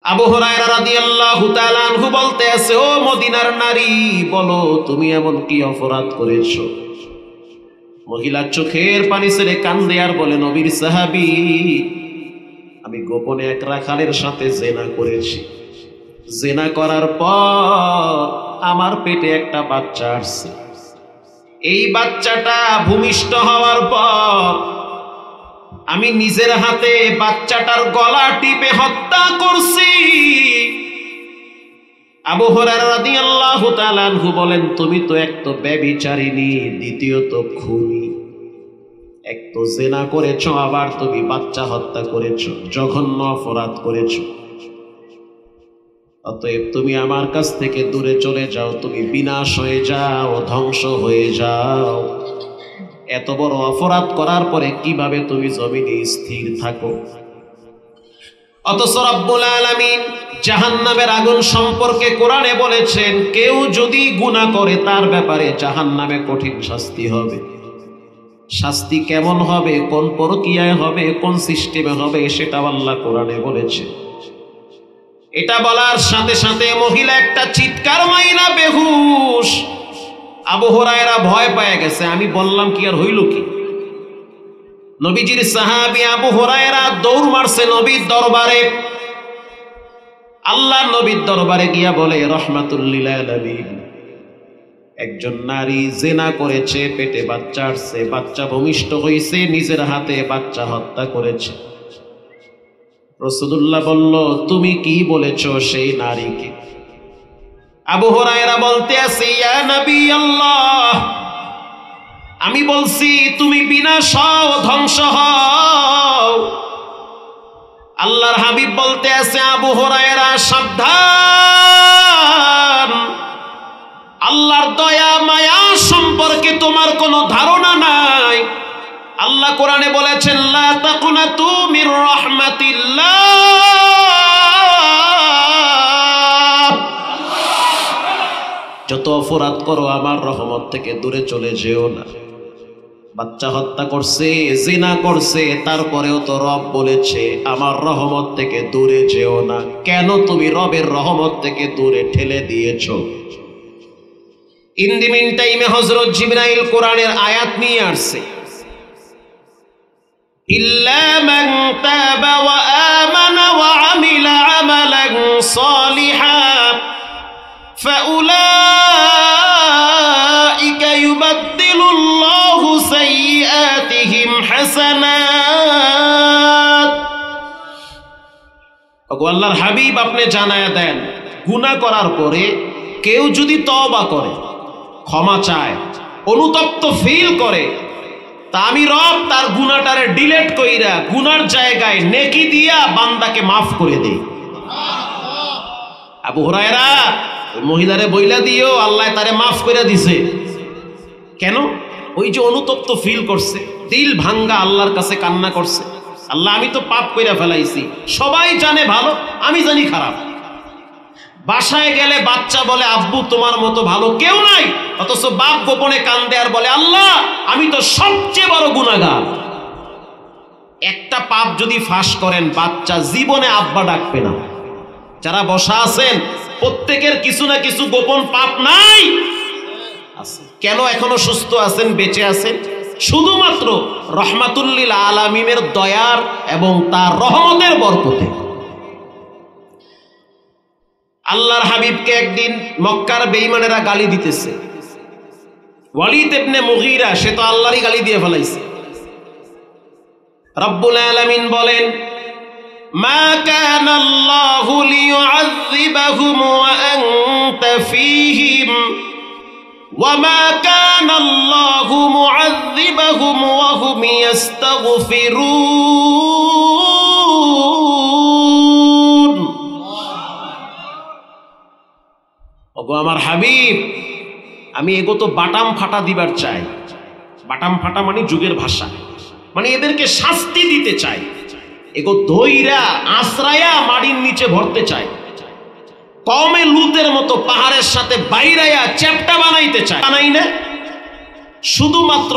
আবু হুরায়রা রাদিয়াল্লাহু তাআলা আনহু বলতে আছে, ও মদিনার নারী, বলো তুমি এমন কি অপরাধ করেছো? মহিলা চোখের পানি ছেড়ে কান্দে আর বলে, নবীর সাহাবী, আমি গোপনে এক রাখালের সাথে জিনা করেছি। জিনা করার পর আমার পেটে একটা বাচ্চা আসছে। এই বাচ্চাটা ভূমিষ্ঠ হওয়ার পর আমি নিজের হাতে বাচ্চাটার গলা টিপে হত্যা করছি। আবু হুরায়রা রাদিয়াল্লাহু তাআলা আনহু বলেন, তুমি তো এক তো ব্যভিচারিণী, দ্বিতীয়ত খুনি, এক তো জিনা করেছো, আবার তুমি বাচ্চা হত্যা করেছো, জঘন্য অপরাধ করেছো। অতএব তুমি আমার কাছ থেকে দূরে চলে যাও, তুমি বিনাশ হয়ে যাও, ধ্বংস হয়ে যাও। এত বড় অপরাধ করার পরে কিভাবে তুমি জমিনে স্থির থাকো? অথচ রব্বুল আলামিন জাহান্নামের আগুন সম্পর্কে কোরআনে বলেছেন, কেউ যদি গুনাহ করে তার ব্যাপারে জাহান্নামে কঠিন শাস্তি হবে। শাস্তি কেমন হবে, কোন প্রক্রিয়ায় হবে, কোন সিস্টেমে হবে, সেটা আল্লাহ কোরআনে বলেছে। এটা বলার সাথে সাথে মহিলা একটা চিৎকার মাইরা বেহুশ। আবু হুরায়রা ভয় পেয়ে গেছে। আমি বললাম কি আর হইল কি? নবীজির সাহাবী আবু হুরায়রা দৌড় মারছে নবীর দরবারে। আল্লাহ নবীর দরবারে গিয়া বলে, রাহমাতুল লিল আলামিন, একজন নারী জিনা করেছে, পেটে বাচ্চা আসছে, বাচ্চা ভূমিষ্ঠ হয়েছে, নিজের হাতে বাচ্চা হত্যা করেছে। রাসূলুল্লাহ বলল, তুমি কি বলেছো সেই নারীকে? আবু হুরায়রা বলতে আছে, ইয়া নবী আল্লাহ, আমি বলছি তুমি বিনাশ হও, ধ্বংস হও। আল্লাহর হাবিব বলতে আছে, আবু হুরায়রা সাবধান, আল্লাহর দয়া মায়া সম্পর্কে তোমার কোনো ধারণা নাই। আল্লাহ কোরআনে বলেছেন, লা তাকুনাতু মির রাহমাতিল্লাহ, যত অপরাধ করো আমার রহমত থেকে দূরে চলে যেও না। বাচ্চা হত্যা করছে, জিনা করছে, তারপরেও তো রব বলেছে আমার রহমত থেকে দূরে যেও না। কেন তুমি রবের রহমত থেকে দূরে ঠেলে দিয়েছো? ইন দি মিন টাইমে হযরত জিবরাইল কোরআনের আয়াত নিয়ে আসছে, ইল্লা মান তাবা ওয়া আমানা ওয়া আমিলা আমালান সালিহান ফাউলাইকা ইউবাদদিলুল্লাহু সাইয়্যাতিহিম হাসানাত। ওগো আল্লাহর হাবিব, আপনি জানায়া দেন, গুনাহ করার পরে কেউ যদি তওবা করে, ক্ষমা চায়, অনুতপ্ত ফিল করে, তা আমি রব তার গুনাহটারে ডিলিট কইরা গুনার জায়গায় নেকি দিয়া বান্দাকে মাফ করে দেই। আবু হুরায়রা, ওই মহিলারে বইলা দিও আল্লাহ তারে মাফ করে দিছে। কেন? ওই যে অনুতপ্ত ফিল করছে, দিল ভাঙ্গা, আল্লাহর কাছে কান্না করছে, আল্লাহ আমি তো পাপ কইরা ফেলাইছি, সবাই জানে ভালো, আমি জানি খারাপ। বাসায় গেলে বাচ্চা বলে, আব্বু তোমার মতো ভালো কেউ নাই, অথচ বাপ গোপনে কান্দে আর বলে, আল্লাহ আমি তো সবচেয়ে বড় গুনাহগার। একটা পাপ যদি ফাঁস করেন, বাচ্চা জীবনে আব্বা ডাকবে না। যারা বসা আছেন প্রত্যেকের কিছু না কিছু গোপন পাপ নাই আছে। কেন এখনো সুস্থ আছেন, বেঁচে আছেন? শুধুমাত্র রহমাতুল লিল আলামিনের দয়ার এবং তার রহমতের বরকতে। আল্লাহর হাবিবকে একদিন মক্কার বেঈমানেরা গালি দিতেছে। ওয়ালিদ ইবনে মুগীরা, সে তো আল্লাহরই গালি দিয়ে ফেলাইছে। রব্বুল আলামিন বলেন, মা কানা আল্লাহু লিয়ুআযযিবাহুম ওয়া আনতা ফীহিম ওয়া মা কানা আল্লাহু মুআযযিবাহুম ওয়া হুম ইস্তাগফিরুন। ওগো আমার হাবিব, আমি এগো তো বাটাম ফাটা দিবার চাই। বাটাম ফাটা মানে যুগের ভাষা, মানে এদেরকে শাস্তি দিতে চাই। এগো ধইরা আশ্রায়া মাটির নিচে ভরতে চাই। কওমে লুতের মতো পাহাড়ের সাথে বাইরায়া চ্যাপ্টা বানাইতে চাই। বানাই না, শুধুমাত্র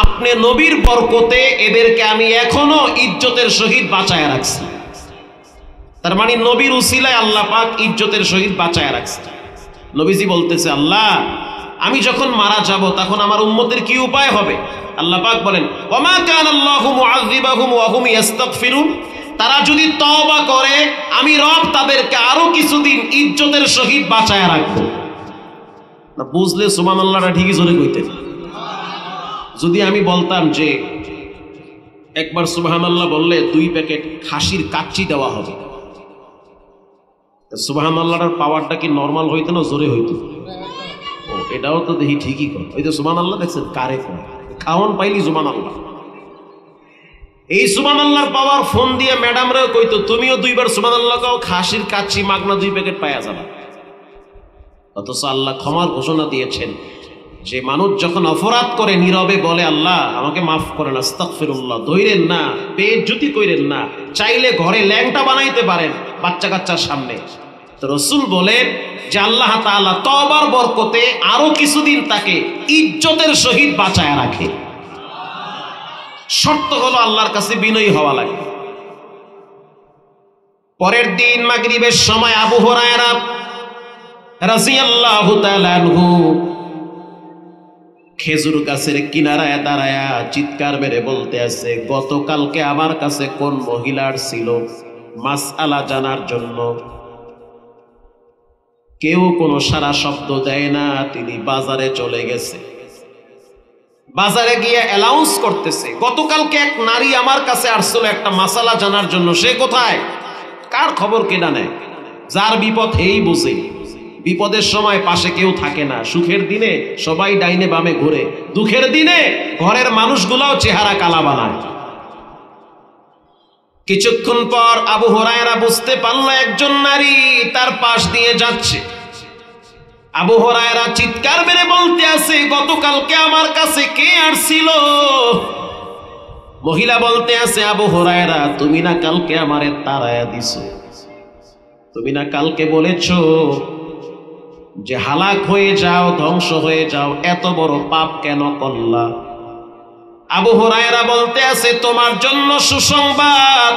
আপনি নবীর বরকতে এদেরকে আমি এখনো ইজ্জতের সহিত বাঁচায়া রাখছি। তার মানে নবীর উসিলায় আল্লাহ পাক ইজ্জতের সহিত বাঁচায় রাখছে। নবীজি বলতেছে, আল্লাহ আমি যখন মারা যাব তখন আমার উম্মতের কি উপায় হবে? আল্লাহ পাক বলেন, ওমা কানাল্লাহু মুআযযিবাহুম ওয়া হুম ইস্তাগফিরুন, তারা যদি তওবা করে আমি রব তাদেরকে আরো কিছুদিন ইজ্জতের সহিত বাঁচায় রাখবো। না বুঝলে সুবহানাল্লাহটা ঠিকই জোরে কইতেন। যদি আমি বলতাম যে একবার সুবহানাল্লাহ বললে 2 প্যাকেট খাসির কাচ্চি দেওয়া হবে, সুবহানাল্লাহর পাওয়ারটা কি নরমাল হইতো না জোরে হইতো? ও এটাও তো দেখি ঠিকই কর। ওই তো সুবহানাল্লাহ দেখছেন কারে কর, খাওয়ান পাইলি সুবহানাল্লাহ। এই সুবহানাল্লাহর পাওয়ার ফোন দিয়ে ম্যাডামরাও কইতো তুমিও 2 বার সুবহানাল্লাহ কাও, খাসির কাচ্চি মাগনা 2 প্যাকেট পাওয়া যাবে। অথচ আল্লাহ ক্ষমার ঘোষণা দিয়েছেন যে মানুষ যখন অপরাধ করে নীরবে বলে আল্লাহ আমাকে মাফ করেন, আস্তাগফিরুল্লাহ, ধইরেন না, বেইজ্জতি কইরেন না, চাইলে ঘরে ল্যাংটা বানাইতে পারেন বাচ্চা কাচ্চার সামনে। তো রাসূল বলেন যে আল্লাহ তাআলা তওবার বরকতে আরো কিছুদিন তাকে ইজ্জতের সহিত বাঁচায় রাখে। শর্ত হলো আল্লাহর কাছে বিনয়ী হওয়া লাগে। পরের দিন মাগরিবের সময় আবু হুরায়রা রাদিয়াল্লাহু তাআলা আনহু খেজুর গাছের কিনারায় দাঁড়ায়া চিৎকার মেরে বলতে আছে, গতকালকে আমার কাছে কোন মহিলার ছিল মাসআলা জানার জন্য, কেউ কোনো সারা শব্দ দেয় না, তিনি বাজারে চলে গেছে। বাজারে গিয়ে অ্যানাউন্স করতেছে, গতকালকে এক নারী আমার কাছে আসছিল একটা মাসালা জানার জন্য, সে কোথায়? কার খবর কেনা নেয়? যার বিপদ হেই বুঝে। বিপদের সময় পাশে কেউ থাকে না, সুখের দিনে সবাই ডাইনে বামে ঘুরে, দুঃখের দিনে ঘরের মানুষগুলাও চেহারা কালা বানায়। কিছুক্ষণ পর আবু হুরায়রা বুঝতে পারল একজন নারী তার পাশ দিয়ে যাচ্ছে। আবু হুরায়রা চিৎকার মেরে বলতে আছে, গতকালকে আমার কাছে কে আসছিল? মহিলা বলতে আছে, আবু হুরায়রা তুমি না কালকে আমারে তাড়ায়া দিছো, তুমি না কালকে বলেছো যে হালাক হয়ে যাও, ধ্বংস হয়ে যাও, এত বড় পাপ কেন করলা? আবু হুরায়রা বলতে আছে, তোমার জন্য সুসংবাদ,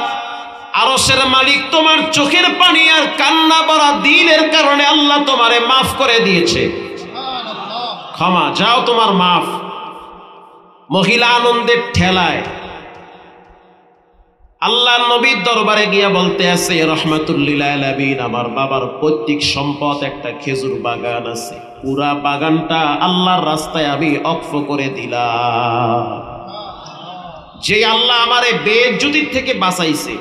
আরশের মালিক তোমার চোখের পানি আর কান্না ভরা দিলের কারণে আল্লাহ তোমারে মাফ করে দিয়েছে, ক্ষমা, যাও তোমার মাফ। মহিলা আনন্দের ঠেলায় আল্লাহর নবীর দরবারে গিয়া বলতে আছে, রাহমাতুল লিল আলামিন, আমার বাবার পৈতৃক সম্পদ একটা খেজুর বাগান আছে, পুরা বাগানটা আল্লাহর রাস্তায় আমি ওয়াকফ করে দিলাম। যে আল্লাহ আমারে বেইজ্জতির থেকে বাঁচাইছে,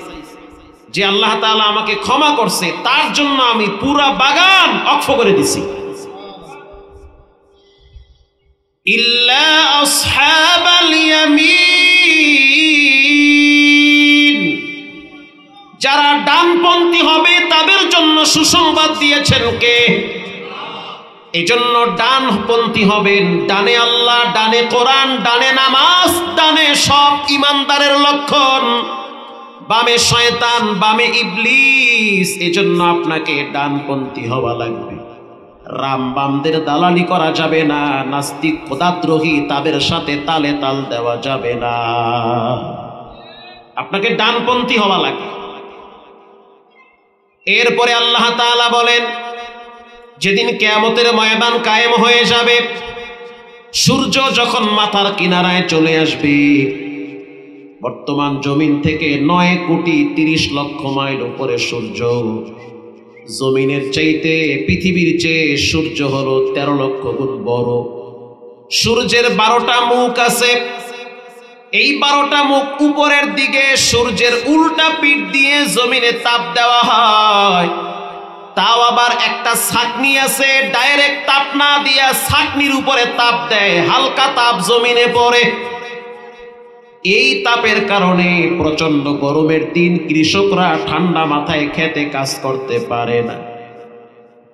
যে আল্লাহ তাআলা আমাকে ক্ষমা করছে, তার জন্য আমি পুরা বাগান ওয়াকফ করে দিছি। ইল্লা আসহাবাল ইয়ামিন, যারা ডানপন্থী হবে তাদের জন্য সুসংবাদ দিয়েছেন কে? এজন্য ডানপন্থী হবেন, ডানে আল্লাহ, ডানে কোরআন, ডানে নামাজ, ডানে সব ইমানদারের লক্ষণ, বামে শয়তান, বামে ইবলিস। এজন্য আপনাকে ডানপন্থী হওয়া লাগবে। রাম বামদের দালালি করা যাবে না, নাস্তিক খোদাদ্রোহী তাদের সাথে তালে তাল দেওয়া যাবে না, আপনাকে ডানপন্থী হওয়া লাগবে। এরপরে আল্লাহ তাআলা বলেন, যেদিন কিয়ামতের ময়দান কায়েম হয়ে যাবে, সূর্য যখন মাথার কিনারায় চলে আসবে, বর্তমান জমিন থেকে 9,30,00,000 মাইল উপরে সূর্য, জমিনের চাইতে পৃথিবীর চেয়ে সূর্য হলো 13 লক্ষ গুণ বড়। সূর্যের 12টা মুখ আছে, এই 12টা মুখ উপরের দিকে সূর্যের উল্টা পিঠ দিয়ে জমিনে তাপ দেওয়া হয়। তাও আবার একটা ছাঁকনি আছে, ডাইরেক্ট তাপ না দিয়া ছাঁকনির উপরে তাপ দেয়, হালকা তাপ জমিনে পড়ে। এই তাপের কারণে প্রচন্ড গরমের দিন কৃষকরা ঠান্ডা মাথায় খেতে কাজ করতে পারে না।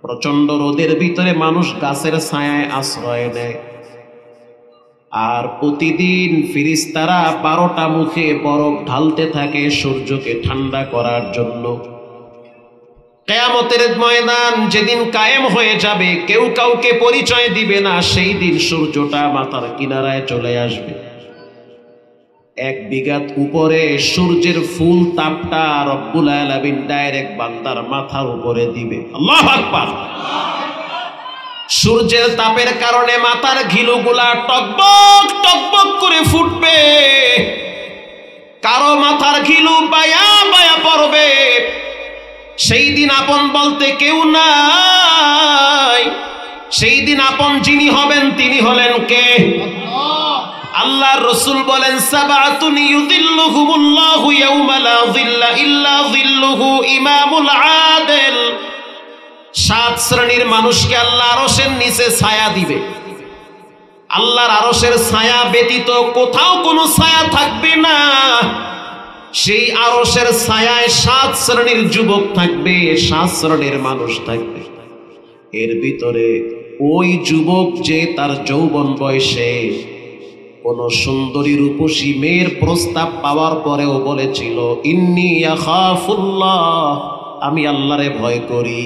প্রচন্ড রোদের ভিতরে মানুষ গাছের ছায়ায় আশ্রয় নেয়। আর প্রতিদিন ফেরেশতারা 12টা মুখে বরফ ঢালতে থাকে সূর্যকে ঠান্ডা করার জন্য। কিয়ামতের ময়দান যেদিন কায়েম হয়ে যাবে, কেউ কাউকে পরিচয় দিবে না, সেই দিন সূর্যটা মাথার কিনারায় চলে আসবে। 1 বিঘাত উপরে সূর্যের ফুল তাপটা রব্বুল আলামিন ডাইরেক্ট বান্দার মাথার উপরে দিবে। আল্লাহু আকবার। সূর্যের তাপের কারণে মাথার ঘিলুগুলা টকবক টকবক করে ফুটবে, কারো মাথার ঘিলু বায়া বায়া পড়বে। সেই দিন আপন বলতে কেউ নাই, সেই দিন আপন যিনি হবেন তিনি হলেন কে? আল্লাহর রাসূল বলেন, সাবাতুন ইউযিল্লুহুমুল্লাহু ইয়াওমা লা যিল্লা ইল্লা যিল্লুহু ইমামুল আদিল। 7 শ্রেণীর মানুষকে আল্লাহ আরশের নিচে ছায়া দিবে। আল্লাহর আরশের ছায়া ব্যতীত কোথাও কোনো ছায়া থাকবে না। সেই আরশের ছায়ায় 7 শ্রেণীর যুবক থাকবে, 7 শ্রেণীর মানুষ থাকবে। এর ভিতরে ওই যুবক যে তার যৌবন বয়সে কোন সুন্দরী রূপসী মেয়ের প্রস্তাব পাওয়ার পরেও বলেছিল, ইন্নী আখাফুল্লাহ, আমি আল্লাহরে ভয় করি,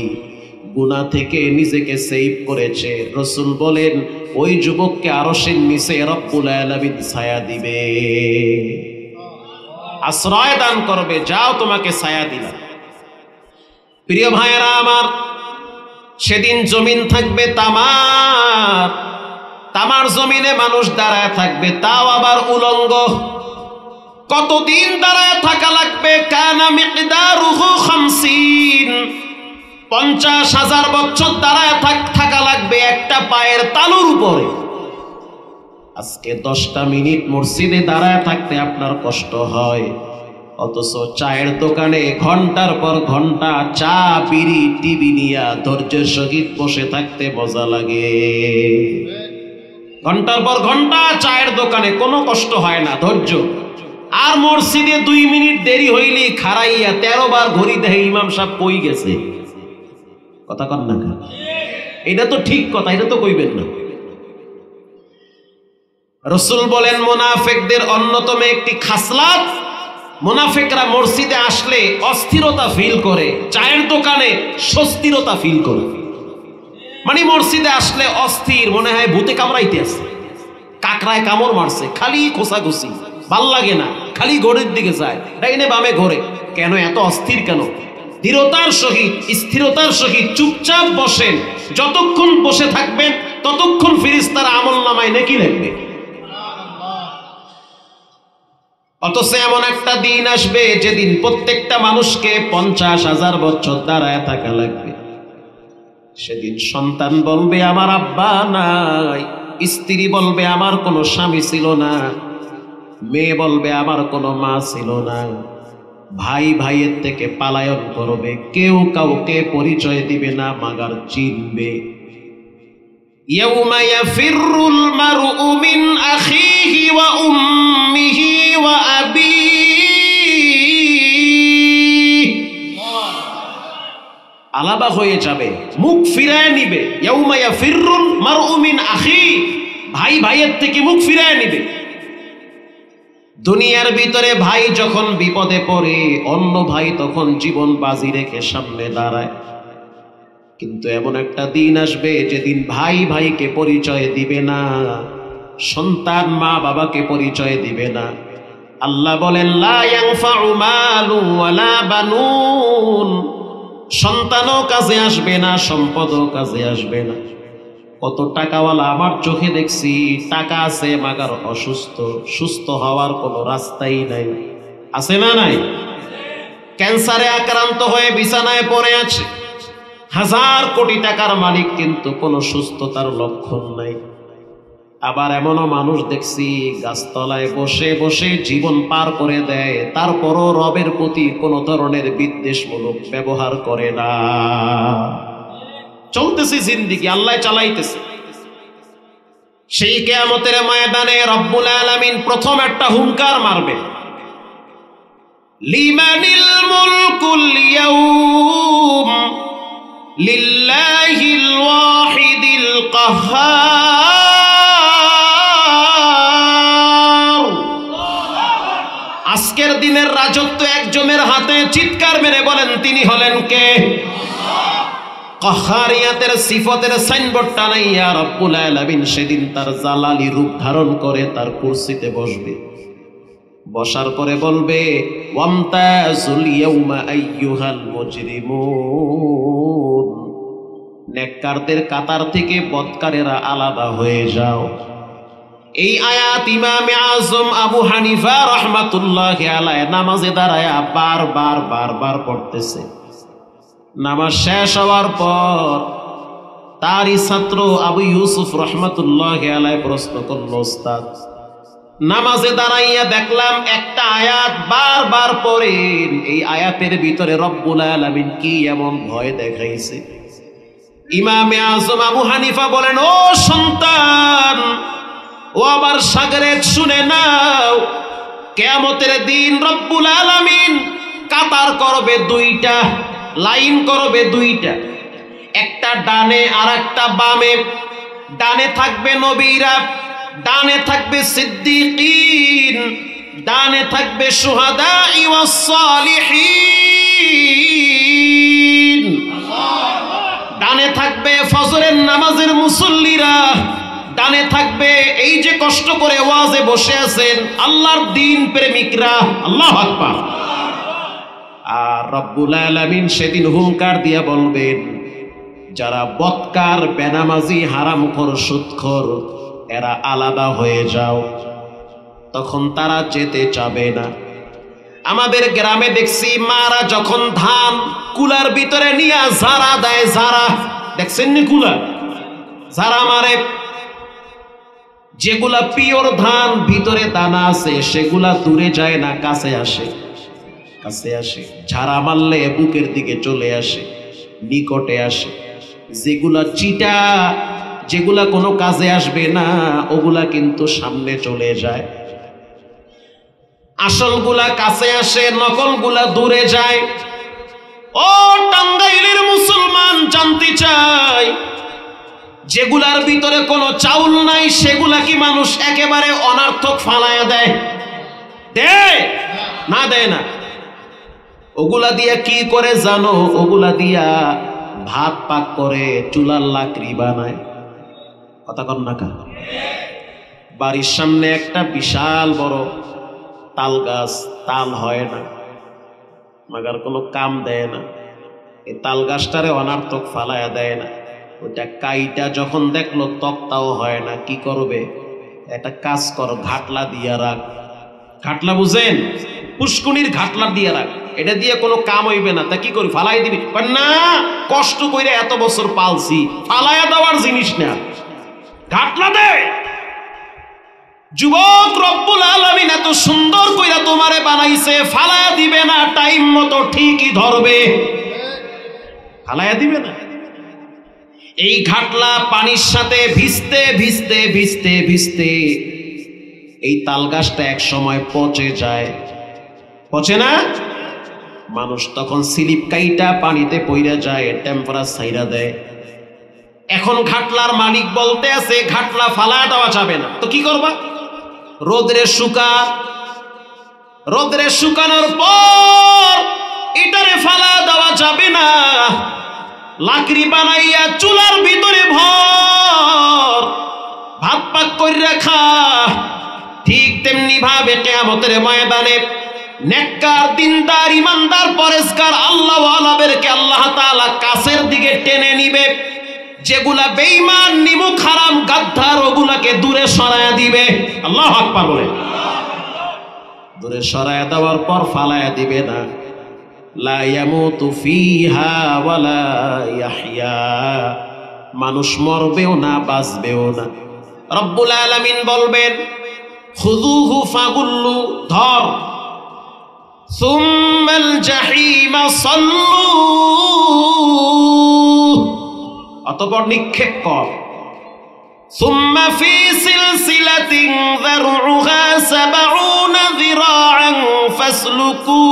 গুনাহ থেকে নিজেকে সেভ করেছে। রাসূল বলেন, ওই যুবককে আরশের নিচে রব্বুল আলামিন ছায়া দিবে, আশ্রয় দান করবে। যাও, তোমাকে ছায়া দিলাম। প্রিয় ভাইয়েরা আমার, সেদিন জমিন থাকবে তামার, তামার জমিনে মানুষ দাঁড়ায় থাকবে, তাও আবার উলঙ্গ। কতদিন দাঁড়ায় থাকা লাগবে? কানা মিকদারুহু 50, 50,000 বছর দাঁড়ায় থাকা লাগবে একটা পায়ের তালুর উপরে। আজকে 10টা মিনিট মসজিদে দাঁড়ায় থাকতে আপনার কষ্ট হয়, অথচ চায়ের দোকানে ঘন্টার পর ঘন্টা চা বিড়ি টিভি নিয়ে ধৈর্যের সহিত বসে থাকতে মজা লাগে। ঘন্টার পর ঘন্টা চায়ের দোকানে কোনো কষ্ট হয় না, ধৈর্য। আর মসজিদে 2 মিনিট দেরি হইলে খাড়াইয়া 13 বার ঘড়ি দেখে ইমাম সাহেব কই গেছে। কথা কন না, এটা তো ঠিক কথা, এটা তো কইবেন না। রাসূল বলেন, মুনাফিকদের অন্যতম একটি খাসলাত, মুনাফিকরা মসজিদে আসলে অস্থিরতা ফিল করে, চায়ের দোকানে স্বস্তিরতা ফিল করে। মানে মসজিদে আসলে অস্থির, মনে হয় ভূতে কামড়াইতে আছে, কাকড়ায় কামড় মারছে, খালি খোসাখুসি, ভাল লাগে না, খালি ঘড়ির দিকে যায়, ডাইনে বামে ঘোরে। কেন এত অস্থির কেন? দৃঢ়তার সহিত স্থিরতার সহিত চুপচাপ বসেন, যতক্ষণ বসে থাকবেন ততক্ষণ ফেরেশতারা আমলনামায় নেকি লিখবে। অথচ এমন একটা দিন আসবে যেদিন প্রত্যেকটা মানুষকে 50,000 বছর দাঁড়ায় থাকা লাগবে। সেদিন সন্তান বলবে আমার আব্বা নাই, স্ত্রী বলবে আমার কোনো স্বামী ছিল না, মেয়ে বলবে আমার কোনো মা ছিল না, ভাই ভাইয়ের থেকে পালায়ন করবে, কেউ কাউকে পরিচয় দিবে না, মাগার চিনবে। ইয়াউমা ইয়াফিরুল মারউ মিন আখিহি ওয়া উম্মিহি ওয়া আবিহি, আলাদা হয়ে যাবে, মুখ ফিরায় নিবে। ইয়াউমা ইয়াফিরুল মারউ মিন আখি, ভাই ভাইয়ের থেকে মুখ ফিরায় নিবে। দুনিয়ার ভিতরে ভাই যখন বিপদে পড়ে, অন্য ভাই তখন জীবন বাজি রেখে সামনে দাঁড়ায়। কিন্তু এমন একটা দিন আসবে যেদিন ভাই ভাইকে পরিচয় দিবে না, সন্তান মা বাবাকে পরিচয় দিবে না। আল্লাহ বলেন, লা ইয়ানফাউ মালু ওয়ালা বানুন, সন্তানও কাজে আসবে না, সম্পদও কাজে আসবে না। কত টাকাওয়ালা আমার চোখে দেখছি, টাকা আছে মাগার অসুস্থ, সুস্থ হওয়ার কোনো রাস্তাই নাই। আছে না নাই? ক্যান্সারে আক্রান্ত হয়ে বিছানায় পড়ে আছে, 1000 কোটি টাকার মালিক, কিন্তু কোনো সুস্থতার লক্ষণ নাই। আবার এমনও মানুষ দেখছি গাছতলায় বসে বসে জীবন পার করে দেয়, তারপরও রবের প্রতি কোনো ধরনের বিদ্বেষমূলক ব্যবহার করে না। চলতেছে জিন্দেগি, আল্লাহ চালাইতেছে। সেই কিয়ামতের ময়দানে রব্বুল আলামিন প্রথম একটা হুঙ্কার মারবে, লিমানিল মুলকুল ইয়াউম লিল্লাহিল ওয়াহিদিল কাহ্হার। আজকের দিনের রাজত্ব একজনের হাতে। চিৎকার মেরে বলেন, তিনি হলেন কে? কাহ্হারিয়াতের সিফতের সাইনবোর্ড টানাইয়া রব্বুল আলামিন সেদিন তার জালালি রূপ ধারণ করে তার কুরসিতে বসবে। বসার পরে বলবে ওয়ামতাজুল ইয়াউমা আইয়ুহাল মুজরিমুন, নেককারদের কাতার থেকে বদকারেরা আলাদা হয়ে যাও। এই আয়াত ইমামে আজম আবু হানিফা রাহমাতুল্লাহি আলাইহি নামাজে দাঁড়ায়া বারবার পড়তেছে। নামাজ শেষ হওয়ার পর তারই ছাত্র আবু ইউসুফ রাহমাতুল্লাহি আলাইহি প্রশ্ন করল, ওস্তাদ নামাজে দাঁড়াইয়া দেখলাম একটা আয়াত বারবার পড়েন, এই আয়াতের ভিতরে রব্বুল আলামিন কি এমন ভয় দেখাইছে? ইমামে আজম আবু হানিফা বলেন, ও সন্তান, ও আবার শাগরেদ, শুনে নাও, কিয়ামতের দিন রব্বুল আলামিন কাতার করবে দুইটা, লাইন করবে দুইটা, একটা ডানে আর একটা বামে। ডানে থাকবে নবীরা, ডানে থাকবে সিদ্দিকিন, ডানে থাকবে শুহাদা ওয়াস সালিহিন, ডানে থাকবে ফজরের নামাজের মুসল্লিরা, ডানে থাকবে এই যে কষ্ট করে ওয়াজে বসে আছেন আল্লাহর দ্বীন প্রেমিকরা। আল্লাহু আকবার। আর রব্বুল আলামিন সেদিন হুঙ্কার দিয়া বলবেন, যারা বদকার, বেনামাজি, হারামখোর, সুদখোর, এরা আলাদা হয়ে যাও। তখন তারা যেতে চাবে না। আমাদের গ্রামে দেখছি মারা যখন ধান কুলার ভিতরে নিয়ে ঝাড়া দেয়, ঝাড়া দেখছেন নি? কুলা ঝাড়া মারে, যেগুলা পিওর ধান ভিতরে দানা আছে সেগুলা দূরে যায় না, কাছে আসে, কাছে আসে। ঝাড়া মারলে বুকের দিকে চলে আসে, নিকটে আসে। যেগুলা চিটা, যেগুলা কোনো কাজে আসবে না, ওগুলা কিন্তু সামনে চলে যায়। আসলগুলা কাছে আসে, নকলগুলা দূরে যায়। ও টাঙ্গাইলের মুসলমান, জানতে চাই, যেগুলার ভিতরে কোনো চাউল নাই সেগুলা কি মানুষ একেবারে অনার্থক ফালায়া দেয়? দেয় না? দেয় না। ওগুলা দিয়া কি করে জানো? ওগুলা দিয়া ভাত পাক করে, চুলার লাকড়ি বানায়। কথা কন না কা? বাড়ির সামনে একটা বিশাল বড় তাল গাছ, তাল হয় না, মাগার কোনো কাম দেয় না। এই তাল গাছটারে অনার্থক ফালায়া দেয় না। ওইটা কাইটা যখন দেখলো তক্তাও হয় না, কি করবে? একটা কাজ কর, ঘাটলা দিয়া রাখ। ঘাটলা বুঝেন? পুষ্কুনির ঘাটলা দিয়ে রাখ, এটা দিয়ে কোনো কাম হইবে না। তা কি করি? ফালাই দিবি? না, কষ্ট করে এত বছর পালছি, ফালাইয়া দেওয়ার জিনিস না, ঘাটলা দে। যুবক, রব্বুল আলামিন এত সুন্দর কইরা তোমারে বানাইছে, ফালাইয়া দিবে না, টাইম মতো ঠিকই ধরবে, ফালাইয়া দিবে না। এই ঘাটলা পানির সাথে ভিজতে ভিজতে ভিজতে ভিজতে এই তাল গাছটা এক সময় পচে যায়। পচে না? মানুষ তখন স্লিপ কাইটা পানিতে পইরা যায়, টেম্পারেচার ছাইরা দেয়। এখন ঘাটলার মালিক বলতে আছে ঘাটলা ফালা দেওয়া যাবে না, তো কি করবা? রোদরে শুকা, রোদরে শুকানোর পর এটারে ফালা দেওয়া যাবে না, লাকড়ি বানাইয়া চুলার ভিতরে ভর, ভাত পাক করে রাখা। ঠিক তেমনি ভাবে কিয়ামতের ময়দানে নেককার, দিনদার, ইমানদার, পরেজগার, আল্লাহওয়ালাদেরকে আল্লাহ তাআলা কাছের দিকে টেনে নিবে। যেগুলা বেঈমান, নিমুখ, হারাম, গাদ্দার, ওগুলাকে দূরে সরায়া দিবে। আল্লাহু আকবার বলে। দূরে সরায়া দেওয়ার পর ফালায়া দিবে না। লা ইয়ামুতু ফিহা ওয়ালা ইয়াহইয়া, মানুষ মরবেও না, বাঁচবেও না। রব্বুল আলামিন বলবেন, খুযুহু ফাগুল্লু, ধর, সুম্মাল জাহিমা সাল্লু, অতঃপর নিক্ষেপ কর। সুম্মা ফি সিলসিলাতিন যারউহা ৭০ যিরাআন ফাসলুকু।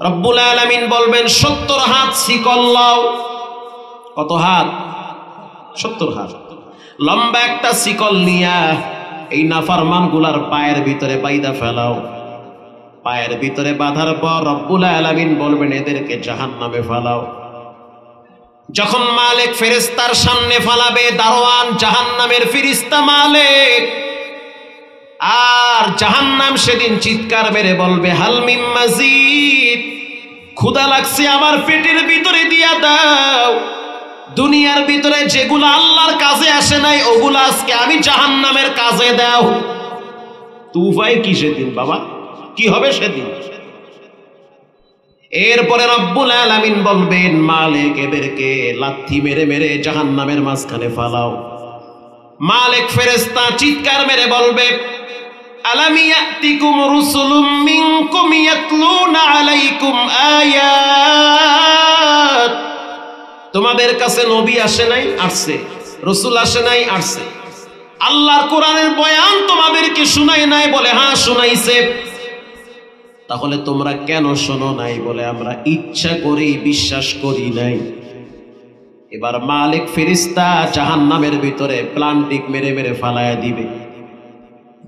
রব্বুল আলামিন বলবেন ৭০ হাত শিকল লাও। কত হাত? ৭০ হাত লম্বা একটা শিকল নিয়া এই নাফরমান গুলার পায়ের ভিতরে বাইদা ফেলাও। পায়ের ভিতরে বাঁধার পর রব্বুল আলামিন বলবেন এদেরকে জাহান্নামে ফেলাও। যখন মালিক ফেরেশতার সামনে ফালাবে, দারোয়ান জাহান্নামের ফেরেশতা মালিক আর জাহান্নাম সেদিন চিৎকার মেরে বলবে হাল মিম মাজিদ, ক্ষুধা লাগছে আমার পেটের ভিতরে দিয়া দাও। দুনিয়ার ভিতরে যেগুলো আল্লাহর কাজে আসে নাই ওগুলো আজকে আমি জাহান্নামের কাজে দাও। তো উপায় কি সেদিন বাবা, কি হবে সেদিন? এরপরে রব্বুল আলামিন বলবেন মালিক এদেরকে লাথি মেরে মেরে জাহান্নামের মাঝখানে ফালাও। মালিক ফেরেশতা চিৎকার মেরে বলবে আলাম ইয়াতিকুম রুসুলুম মিনকুম ইয়াতলুনা আলাইকুম আয়াত, তোমাদের কাছে নবী আসে নাই? আসছে। রাসূল আসে নাই? আসছে। আল্লাহর কোরআনের বয়ান তোমাদেরকে শুনাই নাই? বলে হ্যাঁ শুনাইছে। তাহলে তোমরা কেন শোনো নাই? বলে আমরা ইচ্ছা করেই বিশ্বাস করি নাই। এবার মালিক ফেরেশতা জাহান্নামের ভিতরে প্লান্টিক মেরে মেরে ফালায়া দিবে।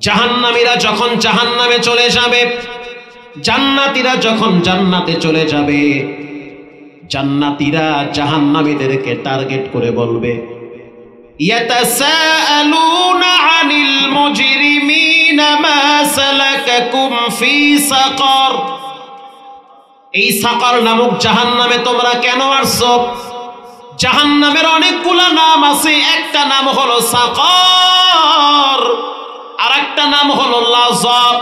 জাহান্নামীরা যখন জাহান্নামে চলে যাবে, জান্নাতীরা যখন জান্নাতে চলে যাবে, জান্নাতীরা জাহান্নামীদেরকে টার্গেট করে বলবে ইয়াতাসাআলুনা আনিল মুজরিমিনা মা সালাকাকুম ফি সাকার, এই সাকার নামক জাহান্নামে তোমরা কেন আসছো? জাহান্নামের অনেকগুলা নাম আছে, একটা নাম হলো সাকার, আর একটা নাম হলো লাযাব,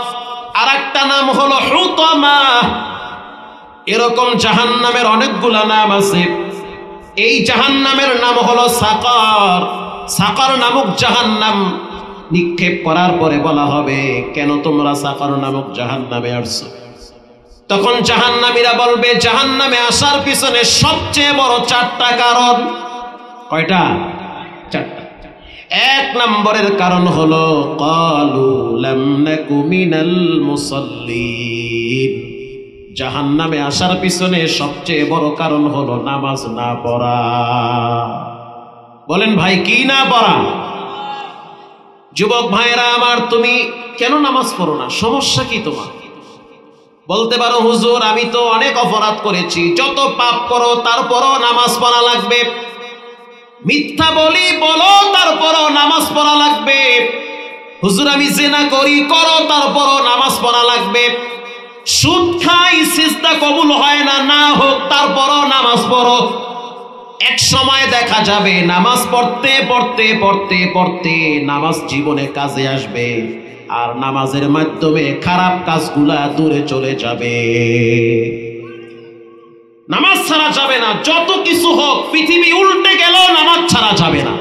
আর একটা নাম হলো হুতামা। এরকম জাহান্নামের অনেকগুলা নাম আছে। এই জাহান্নামের নাম হলো সাকার। সাকার নামক জাহান্নাম নিক্ষেপ করার পরে বলা হবে কেন তোমরা সাকার নামক জাহান্নামে আসছো? তখন জাহান্নামীরা বলবে জাহান্নামে আসার পিছনে সবচেয়ে বড় চারটা কারণ। কয়টা? চারটা। এক নম্বরের কারণ হলো ক্বালু লাম নাকু মিনাল মুসাল্লিন, জাহান্নামে আসার পিছনে সবচেয়ে বড় কারণ হলো নামাজ না পড়া। বলেন ভাই কি না পড়া? যুবক ভাইরা আমার, তুমি কেন নামাজ পড়ো না? সমস্যা কি তোমার? বলতে পারো হুজুর আমি তো অনেক অপরাধ করেছি, যত পাপ করো তারপরও নামাজ পড়া লাগবে। মিথ্যা বলি বলো তারপরও নামাজ পড়া লাগবে। হুজুর আমি জিনা করি, করো তারপরও নামাজ পড়া লাগবে। সুদ খাই, সিজদা কবুল হয় না, না হোক তারপরও নামাজ পড়ো। এক সময় দেখা যাবে নামাজ পড়তে পড়তে পড়তে পড়তে নামাজ জীবনে কাজে আসবে, আর নামাজের মাধ্যমে খারাপ কাজগুলা দূরে চলে যাবে। নামাজ ছাড়া যাবে না, যত কিছু হোক, পৃথিবী উল্টে গেল নামাজ ছাড়া যাবে না।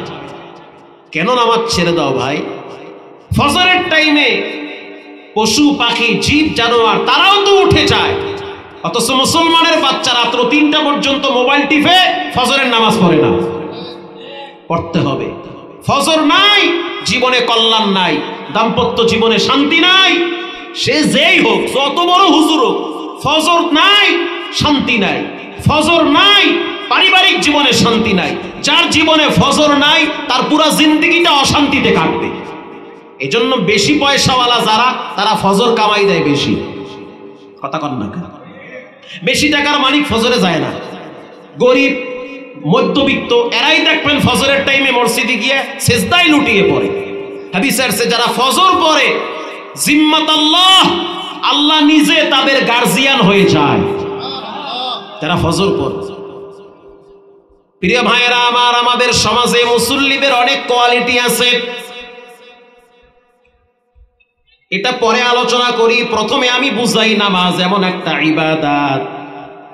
কেন নামাজ ছেড়ে দাও ভাই? ফজরের টাইমে পশু পাখি জীব জানোয়ার তারাও তো উঠে যায়, অথচ মুসলমানের বাচ্চা রাত্র 3টা পর্যন্ত মোবাইল টিপে ফজরের নামাজ পড়ে না। পড়তে হবে। ফজর নাই, জীবনে কল্যাণ নাই, দাম্পত্য জীবনে শান্তি নাই। সে যেই হোক, যত বড় হুজুর হোক, ফজর নাই শান্তি নাই। ফজর নাই, পারিবারিক জীবনে শান্তি নাই। যার জীবনে ফজর নাই তার পুরা জিন্দেগিটা অশান্তিতে কাটবে। এজন্য বেশি পয়সাওয়ালা যারা, তারা ফজর কামাই দেয় বেশি। কথা কন না? বেশি টাকার মালিক ফজরে যায় না। গরিব মধ্যবিত্ত এরাই দেখবেন ফজরের টাইমে মসজিদে গিয়ে সেজদায় লুটিয়ে পড়ে। হাদিসে আছে যারা ফজর পড়ে জিম্মাত আল্লাহ, আল্লাহ নিজে তাদের গার্জিয়ান হয়ে যায় যারা ফজর পড়ে। প্রিয় ভাইয়েরা আমার, আমাদের সমাজে মুসল্লিদের অনেক কোয়ালিটি আছে, এটা পরে আলোচনা করি। প্রথমে আমি বুঝাই নামাজ এমন একটা ইবাদত,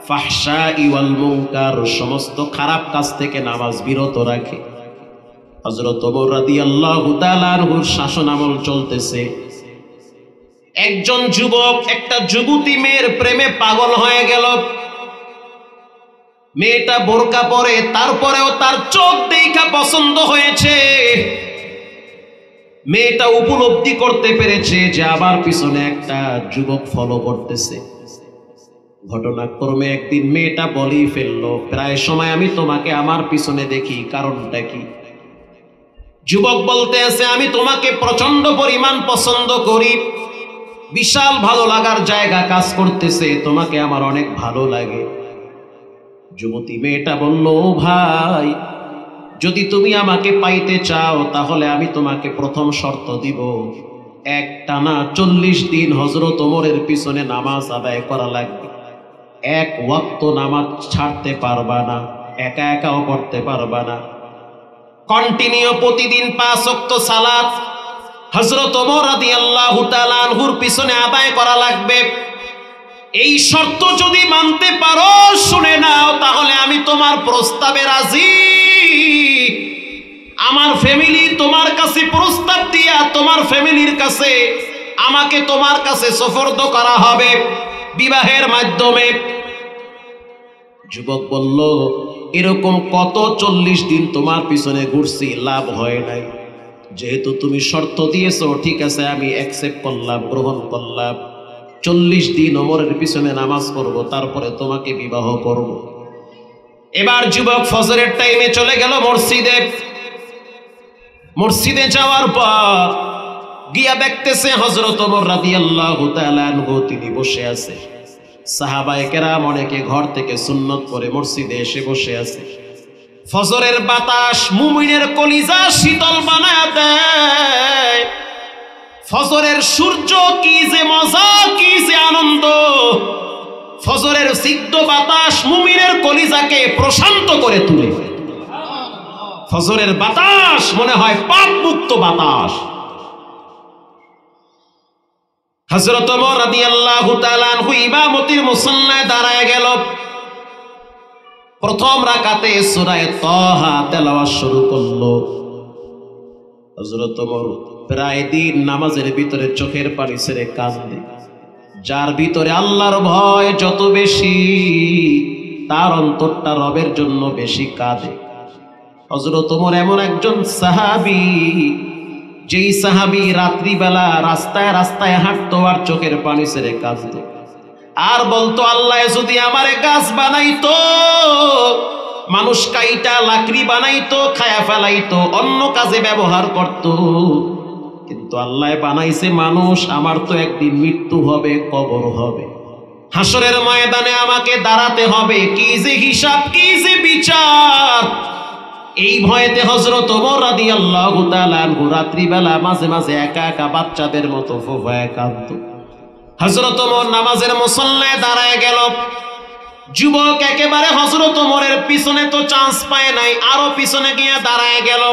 ফাহশাই ওয়াল মুনকার, সমস্ত খারাপ কাজ থেকে নামাজ বিরত রাখে। হযরত ওমর রাদিয়াল্লাহু তাআলা আনহুর শাসন আমল চলতেছে। একজন যুবক একটা যুবতী মেয়ের প্রেমে পাগল হয়ে গেল। মেয়েটা বোরকা পরে, তারপরেও তার চোখ দেখা পছন্দ হয়েছে। মেয়েটা উপলব্ধি করতে পেরেছে যে আবার পিছনে একটা যুবক ফলো করতেছে। ঘটনাক্রমে একদিন মেয়েটা বলেই ফেললো, প্রায় সময় আমি তোমাকে আমার পিছনে দেখি, কারণটা কি? যুবক বলতে আছে আমি তোমাকে প্রচন্ড পরিমাণ পছন্দ করি, বিশাল ভালো লাগার জায়গা কাজ করতেছে, তোমাকে আমার অনেক ভালো লাগে। যুবতী মেয়েটা বলল, ও ভাই, যদি তুমি আমাকে পাইতে চাও তাহলে আমি তোমাকে প্রথম শর্ত দিব, একটানা 40 দিন হযরত ওমরের পিছনে নামাজ আদায় করা লাগবে। এক ওয়াক্ত নামাজ ছাড়তে পারবা না, একা একাও করতে পারবা না। কন্টিনিউ প্রতিদিন 5 ওয়াক্ত সালাত হযরত ওমর রাদিয়াল্লাহু তাআলা আনহুর পিছনে আদায় করা লাগবে। এই শর্ত যদি মানতে পারো, শুনে নাও, তাহলে আমি তোমার প্রস্তাবে রাজি। আমার ফ্যামিলি তোমার কাছে প্রস্তাব দিয়া তোমার ফ্যামিলির কাছে আমাকে তোমার কাছে সুপর্দ করা হবে বিবাহের মাধ্যমে। যুবক বলল, এরকম কত 40 দিন তোমার পিছনে ঘুরছি, লাভ হয় নাই। যেহেতু তুমি শর্ত দিয়েছো, ঠিক আছে, আমি অ্যাকসেপ্ট করলাম, গ্রহণ করলাম। 40 দিন ওমরের পিছনে নামাজ পড়বো, তারপরে তোমাকে বিবাহ করব। এবার যুবক ফজরের টাইমে চলে গেল মসজিদে। মসজিদে যাওয়ার পর গিয়া দেখতেছে হযরত ওমর রাদিয়াল্লাহু তাআলা আনহু তিনি বসে আছে। সাহাবায়ে কেরাম অনেকে ঘর থেকে সুন্নত করে মসজিদে এসে বসে আছে। ফজরের বাতাস মুমিনের কলিজা শীতল বানায় দেয়। ফজরের সূর্য কি যে মজা, কি যে আনন্দ। ফজরের সিদ্ধ বাতাস মুমিনের কলিজাকে প্রশান্ত করে তোলে। ফজরের বাতাস মনে হয় পাপ মুক্ত বাতাস। হযরত ওমর রাদিয়াল্লাহু তাআলা আনহু ইমামতির মুসল্লায় দাঁড়ায় গেল। প্রথম রাকাতে সূরা তাহা তেলাওয়াত শুরু করলো। হযরত ওমর প্রায় দিন নামাজের ভিতরে চোখের পানি ছেড়ে কাঁদে। যার ভিতরে আল্লাহর ভয় যত বেশি, তার অন্তরটা রবের জন্য বেশি কাঁদে। হযরত ওমর এমন একজন সাহাবী, যেই সাহাবী রাত্রিবেলা রাস্তায় রাস্তায় হাঁটতো আর চোখের পানি ছেড়ে কাঁদতো, আর বলতো, আল্লাহ যদি আমারে গাছ বানাইতো, মানুষ কাইটা লাকড়ি বানাইতো, খায়া ফেলাইতো, অন্য কাজে ব্যবহার করত, কিন্তু আল্লাহ বানাইছে মানুষ। আমার তো একদিন মৃত্যু হবে, কবর হবে, হাসরের ময়দানে আমাকে দাঁড়াতে হবে, কি যে হিসাব, কি যে বিচার। এই ভয়েতে হযরত ওমর রাদিয়াল্লাহু তাআলা আনহু রাত্রিবেলা মাঝে মাঝে একা একা বাচ্চাদের মতো ফোফায় কাঁদতো। হযরত ওমর নামাজের মুসল্লায় দাঁড়ায় গেল। যুবক একেবারে হযরত ওমরের পিছনে তো চান্স পায় নাই, আরো পিছনে গিয়ে দাঁড়ায় গেল।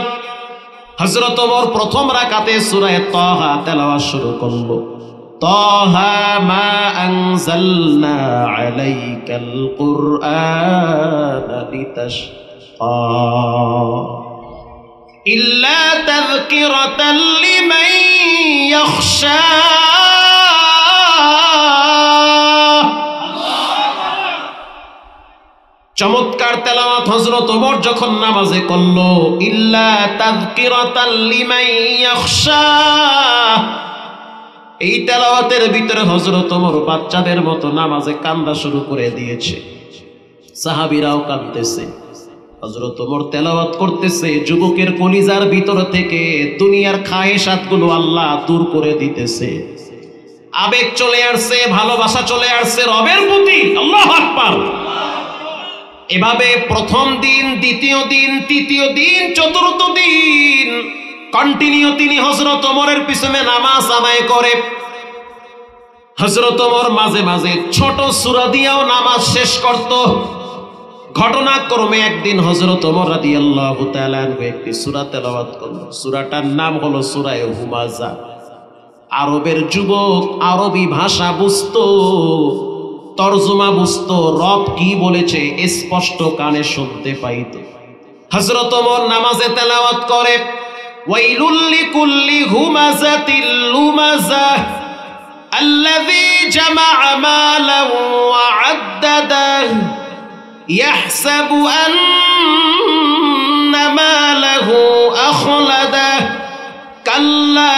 হযরত ওমর প্রথম রাকাতে সূরা তাহা তেলাওয়াত শুরু করলো। তাহা মা আনজালনা আলাইকাল কুরআনা লিতাশকা ইল্লা তাযকিরাতাল লিমান ইয়াখশা। চমৎকার তেলাওয়াত হযরত ওমর যখন নামাজে করলো। ইল্লা তাযকিরাতাল লিমান ইয়াখশা, এই তেলাওয়াতের ভিতরে হযরত ওমর বাচ্চাদের মতো নামাজে কান্দা শুরু করে দিয়েছে। সাহাবীরাও কাঁদতেছে। হযরত ওমর তেলাওয়াত করতেছে। যুবকের কলিজার ভিতর থেকে দুনিয়ার খায়েশাতগুলো আল্লাহ দূর করে দিতেছে। আবেগ চলে আসছে, ভালোবাসা চলে আসছে রবের প্রতি। আল্লাহু আকবার। এভাবে প্রথম দিন, দ্বিতীয় দিন, তৃতীয় দিন, চতুর্থ দিন কন্টিনিউ তিনি হযরত ওমরের পিছনে নামাজ আদায় করে। হযরত ওমর মাঝে মাঝে ছোট সূরা দিয়েও নামাজ শেষ করত। ঘটনাক্রমে একদিন হযরত ওমর রাদিয়াল্লাহু তাআলা আনহু একটি সূরা তেলাওয়াত করল। সূরাটার নাম হলো সূরা হুমাযা। আরবের যুবক আরবি ভাষা বুঝতো, তরজমা বুঝতো, রব কি বলেছে স্পষ্ট কানে শুনতে পাইতো। হযরত ওমর নামাজে তেলাওয়াত করে, ওয়াইলুল লিকুল্লি হুমাযাতিল লুমাযা আল্লাযী জামাআ মালান ওয়া আদ্দাদাহু ইয়াহসাবু আন্না মালাহু আখলাদাহু কাল্লা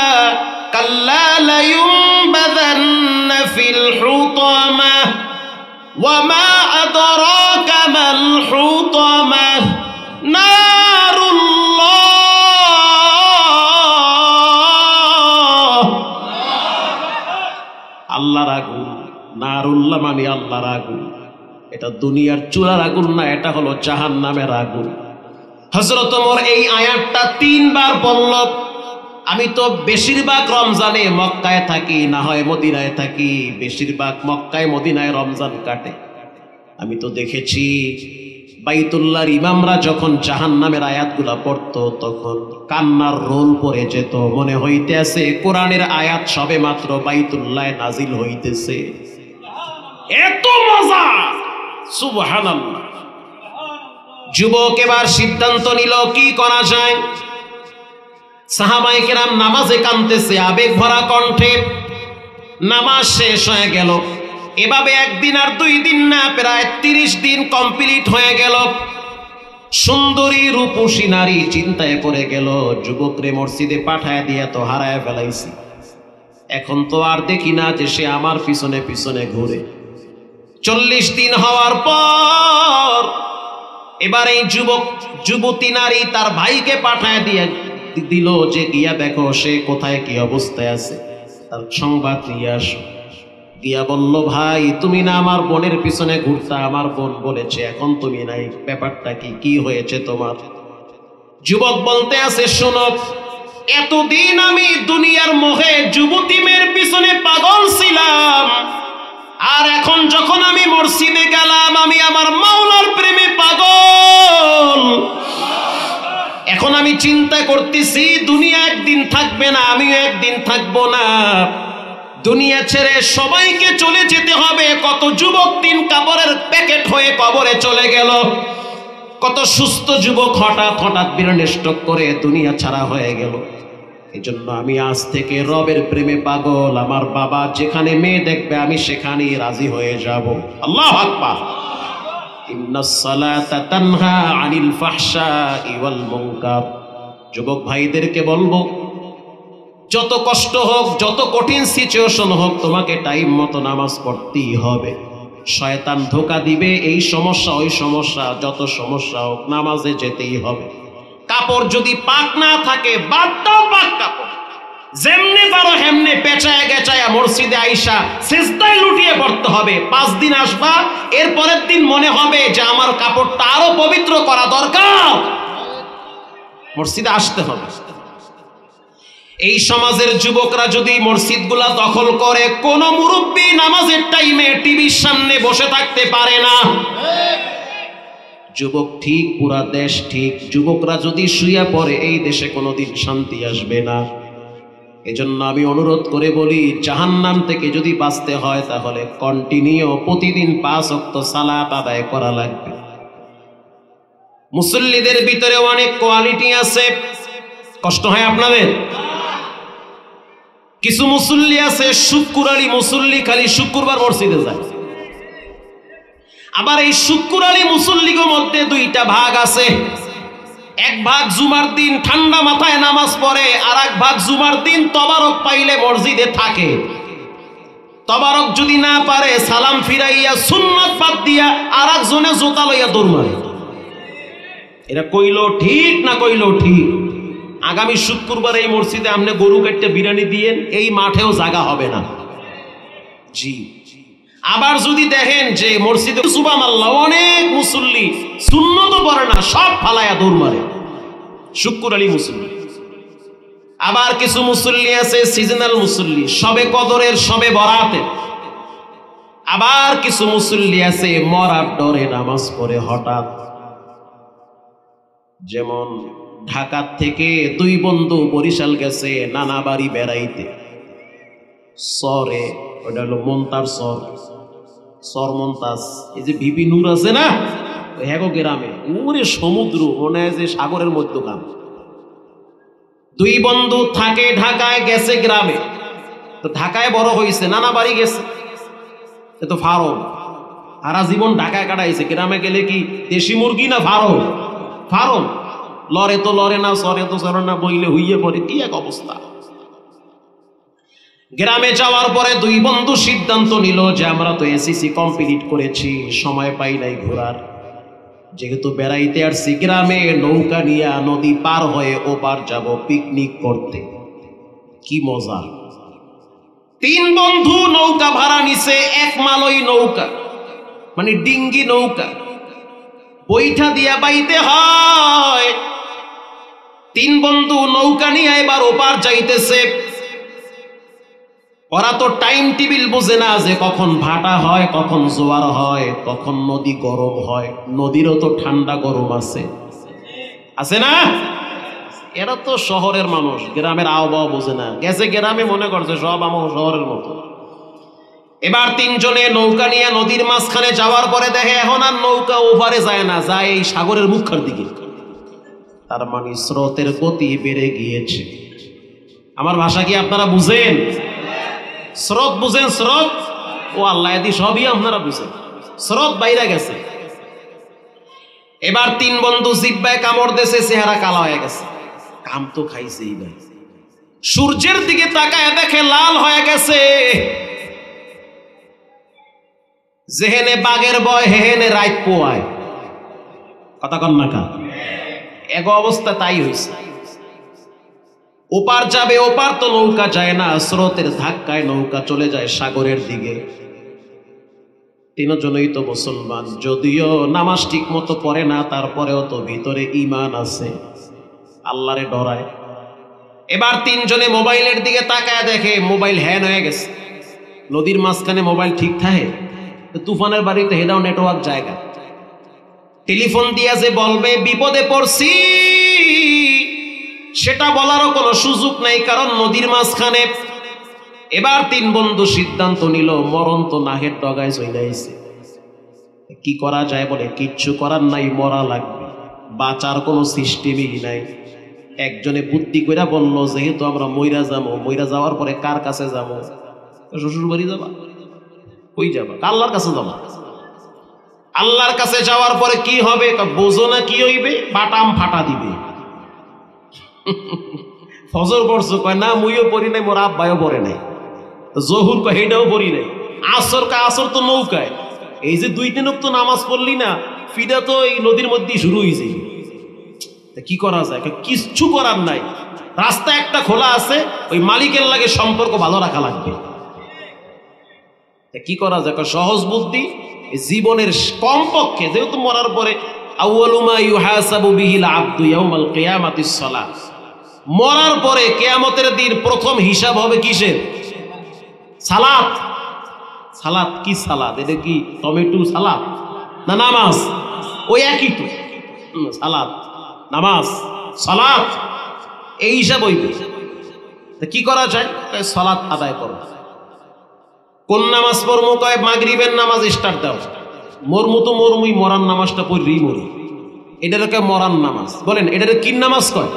কাল্লা লায়ুনবাযান্না ফিল হুতামাহ ওয়া মা আদরাকা মাল হুতামাহ নারুল্লাহ। আল্লাহর আগুন। নারুল্লাহ মানে আল্লাহর আগুন। এটা দুনিয়ার চূড়ার আগুন না, এটা হলো জাহান্নামের আগুন। হযরত ওমর এই আয়াতটা 3 বার বলল। আমি তো বেশিরভাগ রমজানে মক্কায় থাকি, না হয় মদিনায় থাকি, বেশিরভাগ মক্কায় মদিনায় রমজান কাটে। আমি তো দেখেছি বাইতুল্লাহর ইমামরা যখন জাহান্নামের আয়াতগুলা পড়তো তখন কান্নার রোল পড়ে যেত, মনে হইতেছে কোরআনের আয়াত সবে মাত্র বাইতুল্লাহ নাজিল হইতেছে। এত মজা, সুবহানাল্লাহ। যুবক এবার সিদ্ধান্ত নিল কি করা যায়। সাহাবায়ে কেরাম নামাজে কাঁদতেছে আবেগ ভরা কণ্ঠে। নামাজ শেষ হয়ে গেল। এভাবে একদিন আর 2 দিন না, প্রায় 30 দিন কমপ্লিট হয়ে গেল। সুন্দরী রূপসী নারী চিন্তায় পড়ে গেল, যুবকরে মসজিদে পাঠায় দিয়ে তো হারায় ফেলাইছি, এখন তো আর দেখি না যে সে আমার পিছনে পিছনে ঘুরে। 40 দিন হওয়ার পর এবার এই যুবতী নারী তার ভাইকে পাঠায় দিয়ে দিল যে গিয়া দেখো সে কোথায় কি অবস্থায় আছে, তার সংবাদ নিয়ে আসো। গিয়া বলল, ভাই তুমি না আমার বোনের পিছনে ঘুরতা, আমার বোন বলেছে এখন তুমি নাই, ব্যাপারটা কি হয়েছে তোমার? যুবক বলতে আছে, শোনো, এতদিন আমি দুনিয়ার মোহে যুবতী মেয়ের পিছনে পাগল ছিলাম, আর এখন যখন আমি মসজিদে গেলাম আমি আমার মাওলার প্রেমে পাগল। এখন আমি চিন্তা করতেছি দুনিয়া একদিন থাকবে না, আমিও একদিন থাকবো না, দুনিয়া ছেড়ে সবাইকে চলে যেতে হবে। কত যুবক 3 কাপড়ের প্যাকেট হয়ে কবরে চলে গেল, কত সুস্থ যুবক হঠাৎ ব্রেন স্ট্রোক করে দুনিয়া ছাড়া হয়ে গেল। এই জন্য আমি আজ থেকে রবের প্রেমে পাগল, আমার বাবা যেখানে মেয়ে দেখবে আমি সেখানেই রাজি হয়ে যাব। আল্লাহু আকবার। ইন্নাস সালাতা তানহা আনিল ফাহশাই ওয়াল মুনকার। যুবক ভাইদেরকে বলবো, যত কষ্ট হোক, যত কঠিন সিচুয়েশন হোক, তোমাকে টাইম মতো নামাজ পড়তেই হবে। শয়তান ধোঁকা দিবে, এই সমস্যা ওই সমস্যা, যত সমস্যা হোক নামাজে যেতেই হবে। কাপড় যদি পাক না থাকে বাদ দাও, পাক কাপড় যেমনে পারো হেমনে পেঁচায়া গেচায়া মসজিদে আইসা সিজদায় লুটিয়ে পড়তে হবে। 5 দিন আসবা, এর পরের দিন মনে হবে যে আমার কাপড়টা আরো পবিত্র করা দরকার, মসজিদে আসতে হবে। এই সমাজের যুবকরা যদি মসজিদগুলা দখল করে, কোন মুরব্বী নামাজের টাইমে টিভির সামনে বসে থাকতে পারে না। যুবক ঠিক, পুরা দেশ ঠিক। যুবকরা যদি শুয়ে পড়ে এই দেশে কোনোদিন শান্তি আসবে না। এজন্য আমি অনুরোধ করে বলি, জাহান্নাম থেকে যদি বাঁচতে হয় তাহলে কন্টিনিউ প্রতিদিন 5 ওয়াক্ত সালাত আদায় করা লাগবে। মুসল্লিদের ভিতরে অনেক কোয়ালিটি আছে, কষ্ট হয় আপনাদের? কিছু মুসল্লি আছে শুক্রবারই মুসল্লি, খালি শুক্রবার মসজিদে যায়। আবার এই শুক্রবারই মুসল্লির মধ্যে 2টা ভাগ আছে। এক ভাগ জুমার দিন ঠান্ডা মাথায় নামাজ পড়ে, আর এক ভাগ জুমার দিন তবারক পাইলে মসজিদে থাকে। তবারক যদি না পারে সালাম ফিরাইয়া সুন্নাত বাদ দিয়া আর একজনে জোতা লইয়া দৌড় মারে। এটা কইলো ঠিক না কইলো ঠিক? আগামী শুক্রবার এই মসজিদে আপনি গরু কাটতে বিরিয়ানি দিয়েন, এই মাঠেও জায়গা হবে না। জি। আবার যদি দেখেন যে মসজিদে সুবহানাল্লাহ অনেক মুসল্লি সুন্নত পড়ে না, সব ফালায়া দৌড় মারে, শুক্রবারই মুসল্লি। আবার কিছু মুসল্লি আছে সিজনাল মুসল্লি, সবে কদরের, সবে বরাতের। আবার কিছু মুসল্লি আছে মরার ডরে নামাজ পড়ে হঠাৎ। যেমন ঢাকা থেকে 2 বন্ধু বরিশাল গেছে নানা বাড়ি বেড়াইতে, সরে, ওটা হলো মন্তার সর মন্তাজ। এই যে ভিপি নূর আছে না, হ্যাগো গ্রামে ওরে সমুদ্র, মনে হয় যে সাগরের মধ্যখান। 2 বন্ধু থাকে ঢাকায়, গেছে গ্রামে। তো ঢাকায় বড় হয়েছে, নানা বাড়ি গেছে, এ তো ফার্ম, সারা জীবন ঢাকায় কাটাইছে। গ্রামে গেলে কি দেশি মুরগি না ফার্ম? লড়ে তো লড়ে না, সরে তো সরে না, বইলে হইয়ে পড়ে, কি এক অবস্থা। গ্রামে যাওয়ার পরে 2 বন্ধু সিদ্ধান্ত নিল যে আমরা তো এসিসি কমপ্লিট করেছি, সময় পাই নাই ঘোরার, যেহেতু বেড়াইতে আসছি গ্রামে, নৌকা নিয়ে নদী পার হয়ে ওপার যাব পিকনিক করতে। কি মজা! 3 বন্ধু নৌকা ভাড়া নিছে, 1 মালই নৌকা, মানে ডিঙ্গি নৌকা, বৈঠা দিয়া বাইতে হয়। তিন বন্ধু নৌকা নিয়ে এবার ওপার যাইতেছে। ওরা তো টাইম টেবিল বোঝে না যে কখন ভাটা হয়, কখন জোয়ার হয়, কখন নদী গরম হয়। নদীরও তো ঠান্ডা গরম আছে, আছে না? এরা তো শহরের মানুষ, গ্রামের আবহাওয়া বোঝে না। গেছে গ্রামে, মনে করছে সব আমার শহরের মতো। এবার তিনজনে নৌকা নিয়ে নদীর মাঝখানে যাওয়ার পরে দেখে এখন আর নৌকা ওপারে যায় না, যায় এই সাগরের মুখের দিকে। তার মানে স্রোতের গতি বেড়ে গিয়েছে। আমার ভাষা কি আপনারা বুঝেন? স্রোত বুঝেন? স্রোত ও আল্লাহ দি সবই আপনারা বুঝেন। স্রোত বাইরে গেছে। এবার তিন বন্ধু জিহ্বায় কামড় দিয়েছে, চেহারা কালো হয়ে গেছে। কাম তো খাইছে। এইবার সূর্যের দিকে তাকায় দেখে লাল হয়ে গেছে। যেহেনে বাঘের বয় হেহেনে রাইত পোয়ায়, কথা কন না কা? এক অবস্থা তাই হয়েছে। ওপার যাবে, ওপার তো নৌকা যায় না, স্রোতের ধাক্কায় নৌকা চলে যায় সাগরের দিকে। তিনজনই তো মুসলমান, যদিও নামাজ ঠিক মতো পড়ে না, তারপরেও তো ভিতরে ঈমান আছে, আল্লাহরে ডরায়। এবার তিনজনে মোবাইলের দিকে তাকায় দেখে মোবাইল হ্যাং হয়ে গেছে। নদীর মাঝখানে মোবাইল ঠিক থাকে? তুফানের বাড়িতে হেদাও নেটওয়ার্ক জায়গা। টেলিফোন দিয়া যে বলবে বিপদে পড়ছি, সেটা বলারও কোনো সুযোগ নাই, কারণ নদীর মাঝখানে। এবার তিন বন্ধু সিদ্ধান্ত নিল, মরণ তো নাহের ডগায় চলে আইছে, কি করা যায়? বলে কিচ্ছু করার নাই, মরা লাগবে, বাঁচার কোনো সিস্টেমই নাই। একজনে বুদ্ধি কইরা বলল, যেহেতু আমরা মইরা যাবো, মইরা যাওয়ার পরে কার কাছে যাবো? শ্বশুর বাড়ি যাবা? কই যাবা? আল্লাহর কাছে যাবা। আল্লাহর কাছে যাওয়ার পরে কি হবে? বোঝো না কি হইবে? বাটাম ফাটা দিবে। ফজর পড়ছো? কয় না মুইও পড়ি নাই, মোর আব্বাইও পড়ে নাই। জহুর কয় হেটাও পড়ি নাই। আসর কয় আসর তো নৌকায়। এই যে দুই তিন তো নামাজ পড়লি না, ফিদা তো এই নদীর মধ্যেই শুরু হয়েছে। কি করা যায়? কিচ্ছু করার নাই, রাস্তা একটা খোলা আছে, ওই মালিকের লাগে সম্পর্ক ভালো রাখা লাগবে। কি করা যায়? সহজ বুদ্ধি, জীবনের কমপক্ষে, যেহেতু মরার পরে আউয়ালু মা ইউহাসাবু বিহিল আবদু ইয়াউমাল কিয়ামাতিস সালাত, মরার পরে কিয়ামতের দিন প্রথম হিসাব হবে কিসের? সালাত। সালাত কি? সালাত এটা কি টমেটো সালাত না নামাজ? ওই একই তো, সালাত নামাজ সালাত, এই হিসাব হইবে। কি করা যায়? সালাত আদায় করো। কোন নামাজ পড়মু? কয় মাগরিবের নামাজ স্টার্ট দাও। মরমু তো মরমুই, মরার নামাজটা পড়লেই মরি। এটাকে মরার নামাজ বলেন। এটাকে কি নামাজ কয়?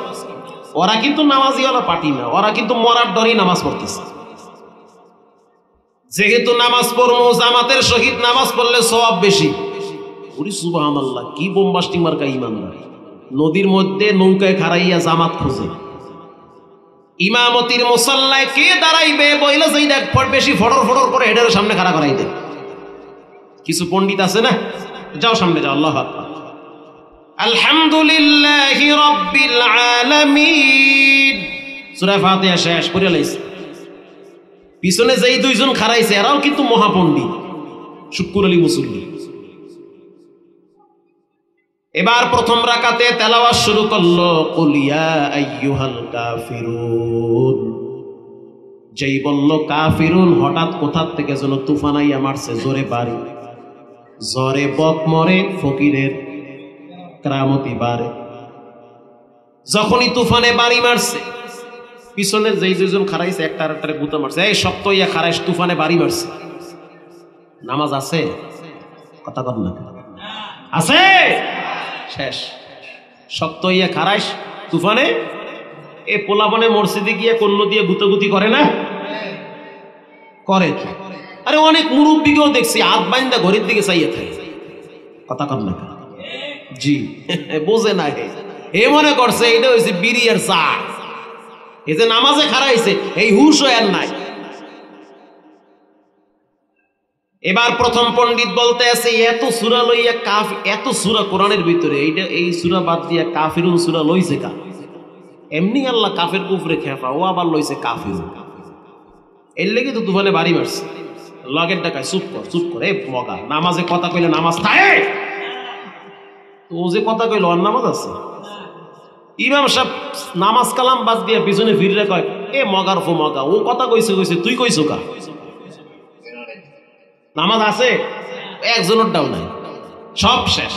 ওরা কিন্তু নামাজি ওরা পার্টি না, ওরা কিন্তু মরার ডরেই নামাজ পড়তেছে। যেহেতু নামাজ পড়মু, জামাতের সহিত নামাজ পড়লে সওয়াব বেশি। ওরে সুবহানাল্লাহ, কি বোমবাস্টিং মার্কা ইমানদার! নদীর মধ্যে নৌকায় খাড়াইয়া জামাত খোঁজে। ইমামতির মুসাল্লায় কে দাঁড়াইবে বইলে যাই দেখ বেশি ফটর ফটর করে হেডের সামনে খাড়া করাই দেয়। কিছু পণ্ডিত আছে না, যাও সামনে যাও, আল্লাহু আকবার। আলহামদুলিল্লাহি রাব্বিল আলামিন, সূরা ফাতিহা শেষ করে লাইছে। পিছনে যেই দুইজন খাড়াইছে এরাও কিন্তু মহাপণ্ডিত, শুক্কুর আলী মুসল্লি। এবার প্রথম রাকাতে তেলাওয়াত শুরু করলো, কুল ইয়া আইয়ুহাল কাফিরুন। যেই বলল কাফিরুন, হঠাৎ কোথা থেকে যেন তুফান আইয়া মারছে, জোরে বাড়ি, জোরে বক মরে, ফকিরের কেরামতি বাড়ে। যখনই তুফানে বাড়ি মারছে, পিছনের যেই দুইজন খাড়াইছে একটা আরেকটারে গুতা মারছে, এই শক্ত ইয়া খাড়াইস, তুফানে বাড়ি মারছে। নামাজ আছে? কথা বল না, আছে? শেষ। শক্ত ইয়া খারাইস তুফানে, এ পোলাপনে মসজিদে গিয়ে কন্য দিয়ে গুতগুতি করে না? করে। আরে অনেক মুরব্বীকেও দেখছি হাত বাইন্দা ঘরের দিকে চাইয়ে থাকে। কথা কর না, জি বোঝে না, এ মনে করছে এটা হয়েছে বিড়ি আর চা। এই যে নামাজে খারাইছে, এই হুশ আর নাই। এবার প্রথম পণ্ডিত বলতে আছে, এত সূরা লইয়া এত সূরা কোরআনের ভিতরে, এইটা এই সূরা বাদ দিয়া কাফিরুন সূরা লইছে কা? এমনি আল্লাহ কাফের কুফরে খেফা, ও আবার লইছে কাফিরুন। এর লেগে তো তুফানে বাড়ি মারছে। লগের ডাকায় চুপ কর, চুপ কর, এ মগা, নামাজে কথা কইলে নামাজ থাকে? ও যে কথা কইল ওর নামাজ আছে? ইমাম সাহেব নামাজ কালাম বাদ দিয়ে পিছনে ফিরে কয়, এ মগার ফো মগা, ও কথা কইছে কইছে, তুই কইছো কা? নামাজ আছে, একজনের ডাও নাই, সব শেষ।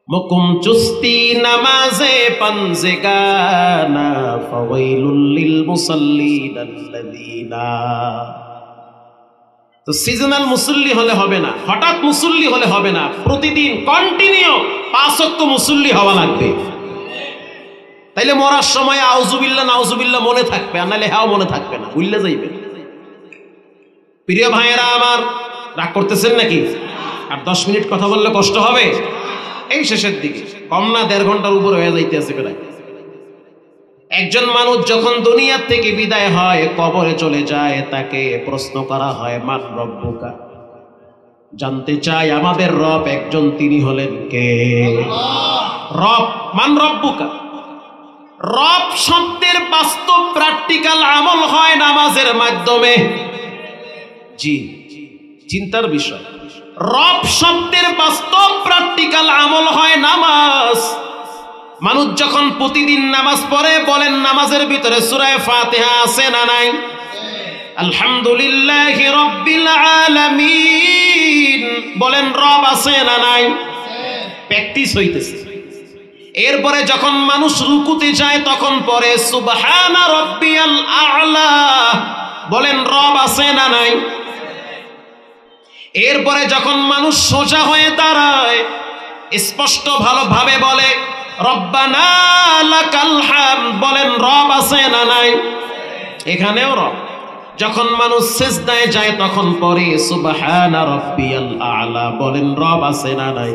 মুকুম চুস্তি নামাজে পানজেগানা ফাওয়াইলুল লিল মুসাল্লিন আল্লাযিনা। তো সিজনাল মুসল্লি হলে হবে না, হঠাৎ মুসল্লি হলে হবে না, প্রতিদিন কন্টিনিউ 5 ওয়াক্ত মুসল্লি হওয়া লাগবে। তাইলে মরার সময় আউযুবিল্লাহ নাউযুবিল্লাহ মনে থাকবে, আর নাহলে হ্যাঁ মনে থাকবে না, ভুললে যাইবে। প্রিয় ভাইয়েরা আমার, রাগ করতেছেন নাকি? আর 10 মিনিট কথা বললে কষ্ট হবে? এই শেষের দিকে, কম না 1.5 ঘন্টার উপর হয়ে যাইতেছে প্রায়। একজন মানুষ যখন দুনিয়া থেকে বিদায় হয়, কবরে চলে যায়, তাকে প্রশ্ন করা হয় মান রব্বুকা, জানতে চাই আমাদের রব একজন, তিনি হলেন কে? রব, মান রব্বুকা। রব শব্দের বাস্তব প্র্যাকটিক্যাল আমল হয় নামাজের মাধ্যমে। জি, চিন্তার বিষয়। রব শব্দের বাস্তব প্র্যাকটিক্যাল আমল হয় নামাজ। মানুষ যখন প্রতিদিন নামাজ পড়ে, বলেন নামাজের ভিতরে সূরা ফাতিহা আছে না নাই? আলহামদুলিল্লাহি রাব্বিল আলামিন বলেন, রব আছে না নাই? প্র্যাকটিস হইতেছে। এরপরে যখন মানুষ রুকুতে যায় তখন পড়ে সুবহানা রাব্বিয়াল আ'লা, বলেন রব আছে না নাই? এরপরে যখন মানুষ সোজা হয়ে দাঁড়ায়, স্পষ্ট ভালোভাবে বলে রব্বানা লাকাল হামদ, বলেন রব আছে না নাই? এখানেও রব। যখন মানুষ সিজদায় যায় তখন পড়ে সুবহানা রাব্বিয়াল আ'লা, বলেন রব আছে না নাই?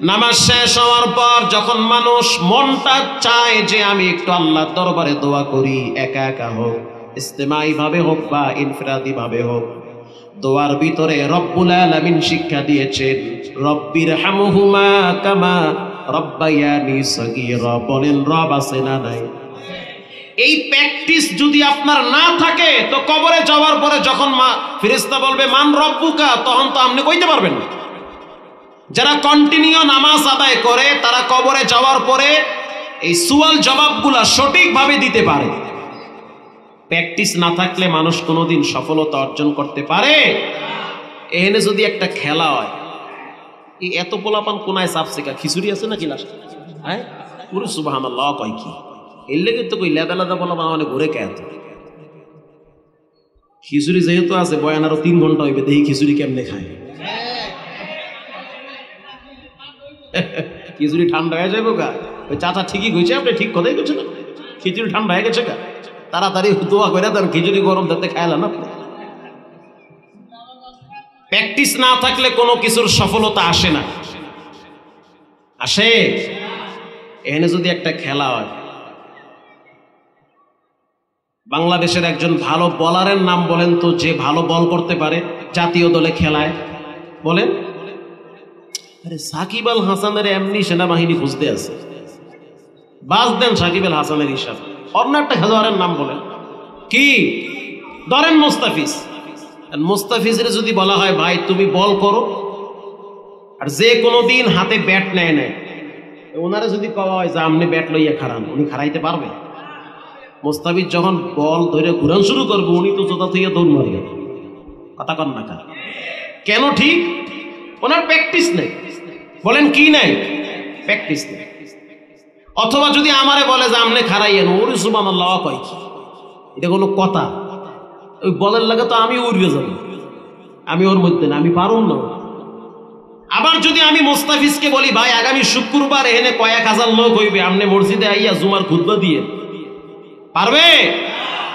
নামাজ শেষ হওয়ার পর যখন মানুষ মনটা চায় যে আমি একটু আল্লাহর দরবারে দোয়া করি, একা একা হোক, ইজতিমাই ভাবে হোক বা ইনফিরাদি ভাবে হোক, দোয়ার ভিতরে রব্বুল আলামিন শিক্ষা দিয়েছেন রব্বির হামহুমা কামা রব্বায়ানি সগীরা, বলেন রব আছে না নাই? এই প্র্যাকটিস যদি আপনার না থাকে, তো কবরে যাওয়ার পরে যখন ফেরেশতা বলবে মান রব্বুকা, তখন তো আপনি কইতে পারবেন না। যারা কন্টিনিউ নামাজ আদায় করে, তারা কবরে যাওয়ার পরে এই সুয়াল জবাবগুলা সঠিকভাবে দিতে পারে। প্র্যাকটিস না থাকলে মানুষ কোনোদিন সফলতা অর্জন করতে পারে? এখানে যদি একটা খেলা হয়, এই এত পোলাপান কোনায় চাপসিকা খিচুড়ি আছে নাকি লাস্ট, হ্যাঁ পুরো সুবহানাল্লাহ কয় কি, এর লেগে তো কই লেদা লেদা পোলাপান মানে ঘুরে কে এত খিচুড়ি যেহেতু আছে, বয়ান আরো 3 ঘন্টা হইবে, দেখি খিচুড়ি কেমনে খায়। খিচুড়ি ঠান্ডা হয়ে যাবে গা। ওই চাচা ঠিকই কইছে, আপনি ঠিক কথাই কইছেন, খিচুড়ি ঠান্ডা হয়ে গেছে গা, তাড়াতাড়ি দোয়া করে দেন, খিচুড়ি গরম যাতে খাইলাম না। প্র্যাকটিস না থাকলে কোনো কিছুর সফলতা আসে না। আসে? এখানে যদি একটা খেলা হয়, বাংলাদেশের একজন ভালো বলারের নাম বলেন তো, যে ভালো বল করতে পারে জাতীয় দলে খেলায়, বলেন? আরে সাকিব আল হাসানের এমনি সেনাবাহিনী খুঁজতে আছে, বাস দেন সাকিব আল হাসানের হিসাব। অন্য একটা খেলোয়াড়ের নাম বলেন, কি ধরেন মোস্তাফিজ। মোস্তাফিজের যদি বলা হয় ভাই তুমি বল করো, আর যে কোনো দিন হাতে ব্যাট নেয় নেয়, ওনারা যদি কওয়া হয় যে আপনি ব্যাট লইয়া খারান, উনি খারাইতে পারবে? মোস্তাফিজ যখন বল ধরে ঘুরান শুরু করবে, উনি তো জোতা থেকে দৌড় মারবে। কথা কন না কার? কেন? ঠিক ওনার প্র্যাকটিস নেই। বলেন কি নাই? প্র্যাকটিস নেই। অথবা যদি আমারে বলে যে আপনি খারাইয়েন, ওরে সুবহানাল্লাহ কয় কি, এটা কোনো কথা? ওই বলের লাগে তো আমি উড়িয়ে যাবো, আমি ওর মধ্যে না, আমি পারুম না। আবার যদি আমি মোস্তাফিজকে বলি ভাই আগামী শুক্রবার এখানে কয়েক হাজার লোক হইবে, আপনি মসজিদে আইয়া জুমার খুতবা দিয়ে, পারবে?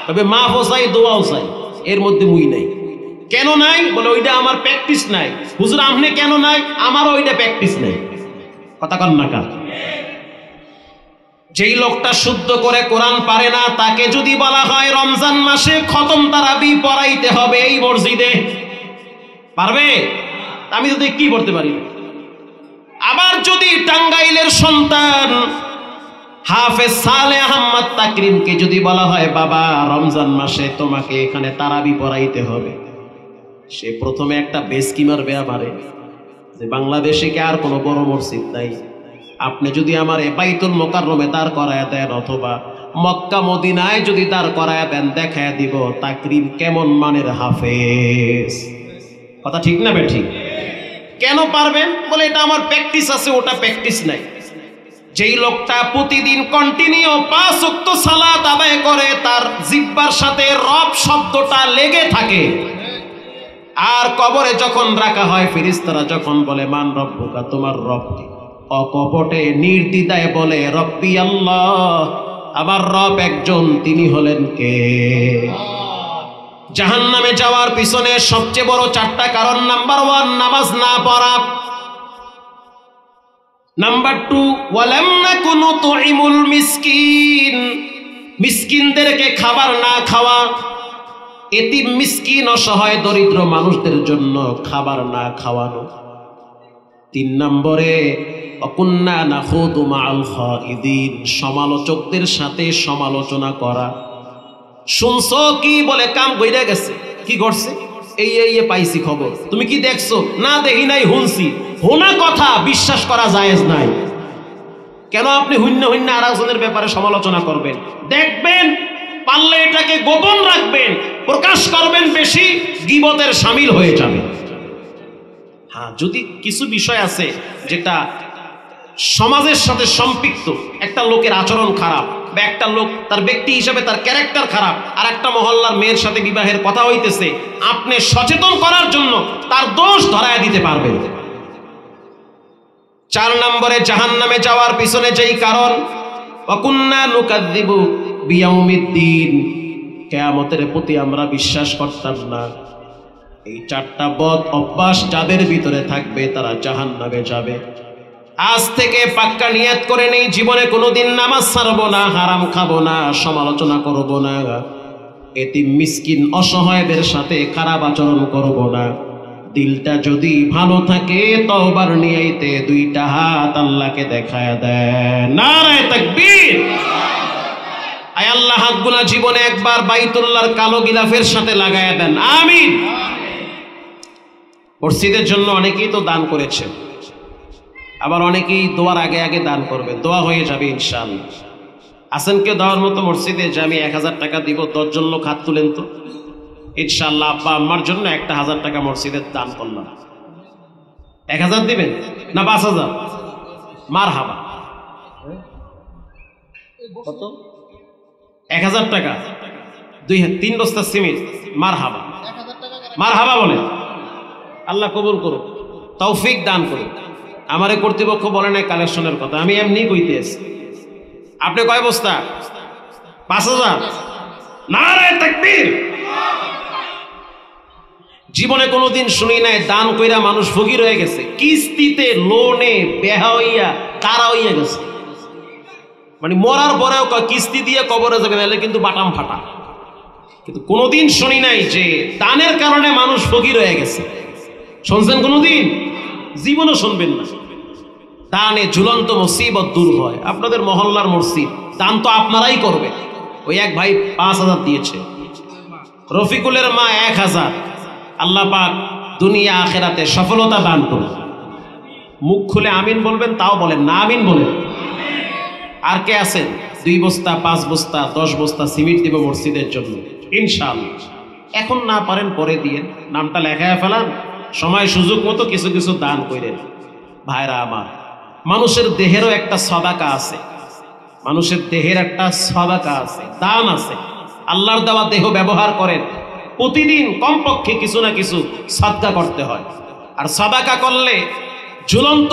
তবে মাফও চাই, দোয়াও চাই, এর মধ্যে মুই নাই। কেন নাই? বলে ওইটা আমার প্র্যাকটিস নাই। হুজুর আপনি কেন নাই? আমারও ওইটা প্র্যাকটিস নাই। কথা কন না কার? যেই লোকটা শুদ্ধ করে কোরআন পারে না, তাকে যদি বলা হয় রমজান মাসে খতম তারাবি পড়াইতে হবে এই মসজিদে, পারবে? আমি তো কি পড়তে পারি। আবার যদি টাঙ্গাইলের সন্তান হাফেজ সালেহ আহমদ তাকরিমকে যদি বলা হয় বাবা রমজান মাসে তোমাকে এখানে তারাবি পড়াইতে হবে, সে প্রথমে একটা বেসকিমার বেয়া মারে যে বাংলাদেশে কি আর কোনো বড় মসজিদ নাই, আপনি যদি আমার বাইতুল মোকাররমে দাঁড় করায় দেন অথবা মক্কা মদিনায় যদি দাঁড় করায় দেন, দেখায় দিব তাকরীর কেমন মানের হাফেজ। কথা ঠিক না বেঠিক? কেন পারবেন? বলে এটা আমার প্র্যাকটিস আছে, ওটা প্র্যাকটিস নাই। যেই লোকটা প্রতিদিন কন্টিনিউ 5 ওয়াক্ত সালাত আদায় করে, তার জিহ্বার সাথে রব শব্দটা লেগে থাকে, আর কবরে যখন রাখা হয় ফেরেশতারা যখন বলে মান রব্বুকা, তোমার রব কি, অকপটে নির্দ্বিধায় বলে রব্বি আল্লাহ, আমার রব একজন, তিনি হলেন কে? জাহান্নামে যাওয়ার পিছনে সবচেয়ে বড় 4টা কারণ। নাম্বার 1, নামাজ না পড়া। নাম্বার 2, ওয়ালাম নাকুনু তুইমুল মিসকিন, মিসকিনদেরকে খাবার না খাওয়া, এতিম মিসকিন অসহায় দরিদ্র মানুষদের জন্য খাবার না খাওয়ানো। 3 নম্বরে অকুন্না নাখুদু মাআল খাইদিন, সমালোচকদের সাথে সমালোচনা করা। শুনছো কি বলে কাম কইরা গেছে, কি করছে, এই পাইছি খবর, তুমি কি দেখছো? না দেখি নাই, হুনছি। হোনা কথা বিশ্বাস করা জায়েজ নাই। কেন আপনি হুন্য আরেকজনের ব্যাপারে সমালোচনা করবেন? দেখবেন, পারলে এটাকে গোপন রাখবেন, প্রকাশ করবেন বেশি, গীবতের শামিল হয়ে যাবে। হ্যাঁ, যদি কিছু বিষয় আছে যেটা সমাজের সাথে সম্পৃক্ত, একটা লোকের আচরণ খারাপ বা একটা লোক তার ব্যক্তি হিসাবে তার ক্যারেক্টার খারাপ, আর একটা মহল্লার মেয়ের সাথে বিবাহের কথা হইতেছে, আপনি সচেতন করার জন্য তার দোষ ধরায় দিতে পারবেন। 4 নম্বরে জাহান্নামে যাওয়ার পিছনে যেই কারণ, ওয়াকুন্না নুকাযযিবু বিয়াউমিদ্দিন, কিয়ামতের প্রতি আমরা বিশ্বাস করতাম না। এই 4টা বদ অভ্যাস যাদের ভিতরে থাকবে তারা জাহান্নামে যাবে। আজ থেকে পাক্কা নিয়ত করে নেই, জীবনে কোনোদিন নামাজ ছাড়বো না, হারাম খাবো না, সমালোচনা করব না, এতিম মিসকিন অসহায়দের সাথে খারাপ আচরণ করব না। দিলটা যদি ভালো থাকে, তওবার নিয়তে 2টা হাত আল্লাহকে দেখায় দেয়, নারায়ে তাকবীর। আয় আল্লাহ, হাতগুলা জীবনে একবার বাইতুল্লাহর কালো গিলাফের সাথে লাগায়া দেন, আমিন। মসজিদের জন্য অনেকেই তো দান করেছেন, আবার অনেকেই দোয়ার আগে আগে দান করবেন, দোয়া হয়ে যাবে ইনশাআল্লাহ। আছেন কেউ দেওয়ার মতো মসজিদে যে আমি 1000 টাকা দিব, 10 জন লোক হাত তুলেন তো ইনশাআল্লাহ। আব্বা আম্মার জন্য একটা 1000 টাকা মসজিদের দান করলাম। 1000 দিবেন না 5000? মারহাবা। কত? 1000 টাকা, 3 বস্তা সিমেন্ট, মারহাবা, মারহাবা বলেন। আল্লাহ কবুল করুক, তৌফিক দান করুক। আমারে কর্তৃপক্ষ বলে নাই কালেকশনের কথা, আমি এমনি কইতেছি। আপনি কয় বস্তা? 5000। নারায়ে তাকবীর। জীবনে কোনোদিন শুনি নাই দান কইরা মানুষ ফকির হয়ে গেছে, কিস্তিতে লোনে বেহা হইয়া কারা হইয়া গেছে। মানে মরার পরেও কিস্তি দিয়ে কবরে যাবে, নাহলে কিন্তু বাটাম ফাটা। কিন্তু কোনোদিন শুনি নাই যে দানের কারণে মানুষ ফকির হয়ে গেছে। শুনছেন কোনোদিন? জীবনও শুনবেন না। দানে ঝুলন্ত মুসিবত দূর হয়। আপনাদের মহল্লার মসজিদ, দান তো আপনারাই করবে। ওই এক ভাই 5000 দিয়েছে, রফিকুলের মা 1000। আল্লাহ পাক দুনিয়া আখেরাতে সফলতা দান করুন। মুখ খুলে আমিন বলবেন, তাও বলেন না, আমিন বলেন। আর কে আছেন? 2 বস্তা, 5 বস্তা, 10 বস্তা সিমেন্ট দিব মসজিদের জন্য ইনশাআল্লাহ। এখন না পারেন পরে দিয়ে নামটা লেখায় ফেলান, সময় সুযোগ মতো কিছু কিছু দান করেন। ভাইরা আমার, মানুষের দেহেরও একটা সাদাকা আছে, মানুষের দেহের একটা সাদাকা আছে, দান আছে। আল্লাহর দেওয়া দেহ ব্যবহার করেন, প্রতিদিন কমপক্ষে কিছু না কিছু সাদকা করতে হয়। আর সাদাকা করলে ঝুলন্ত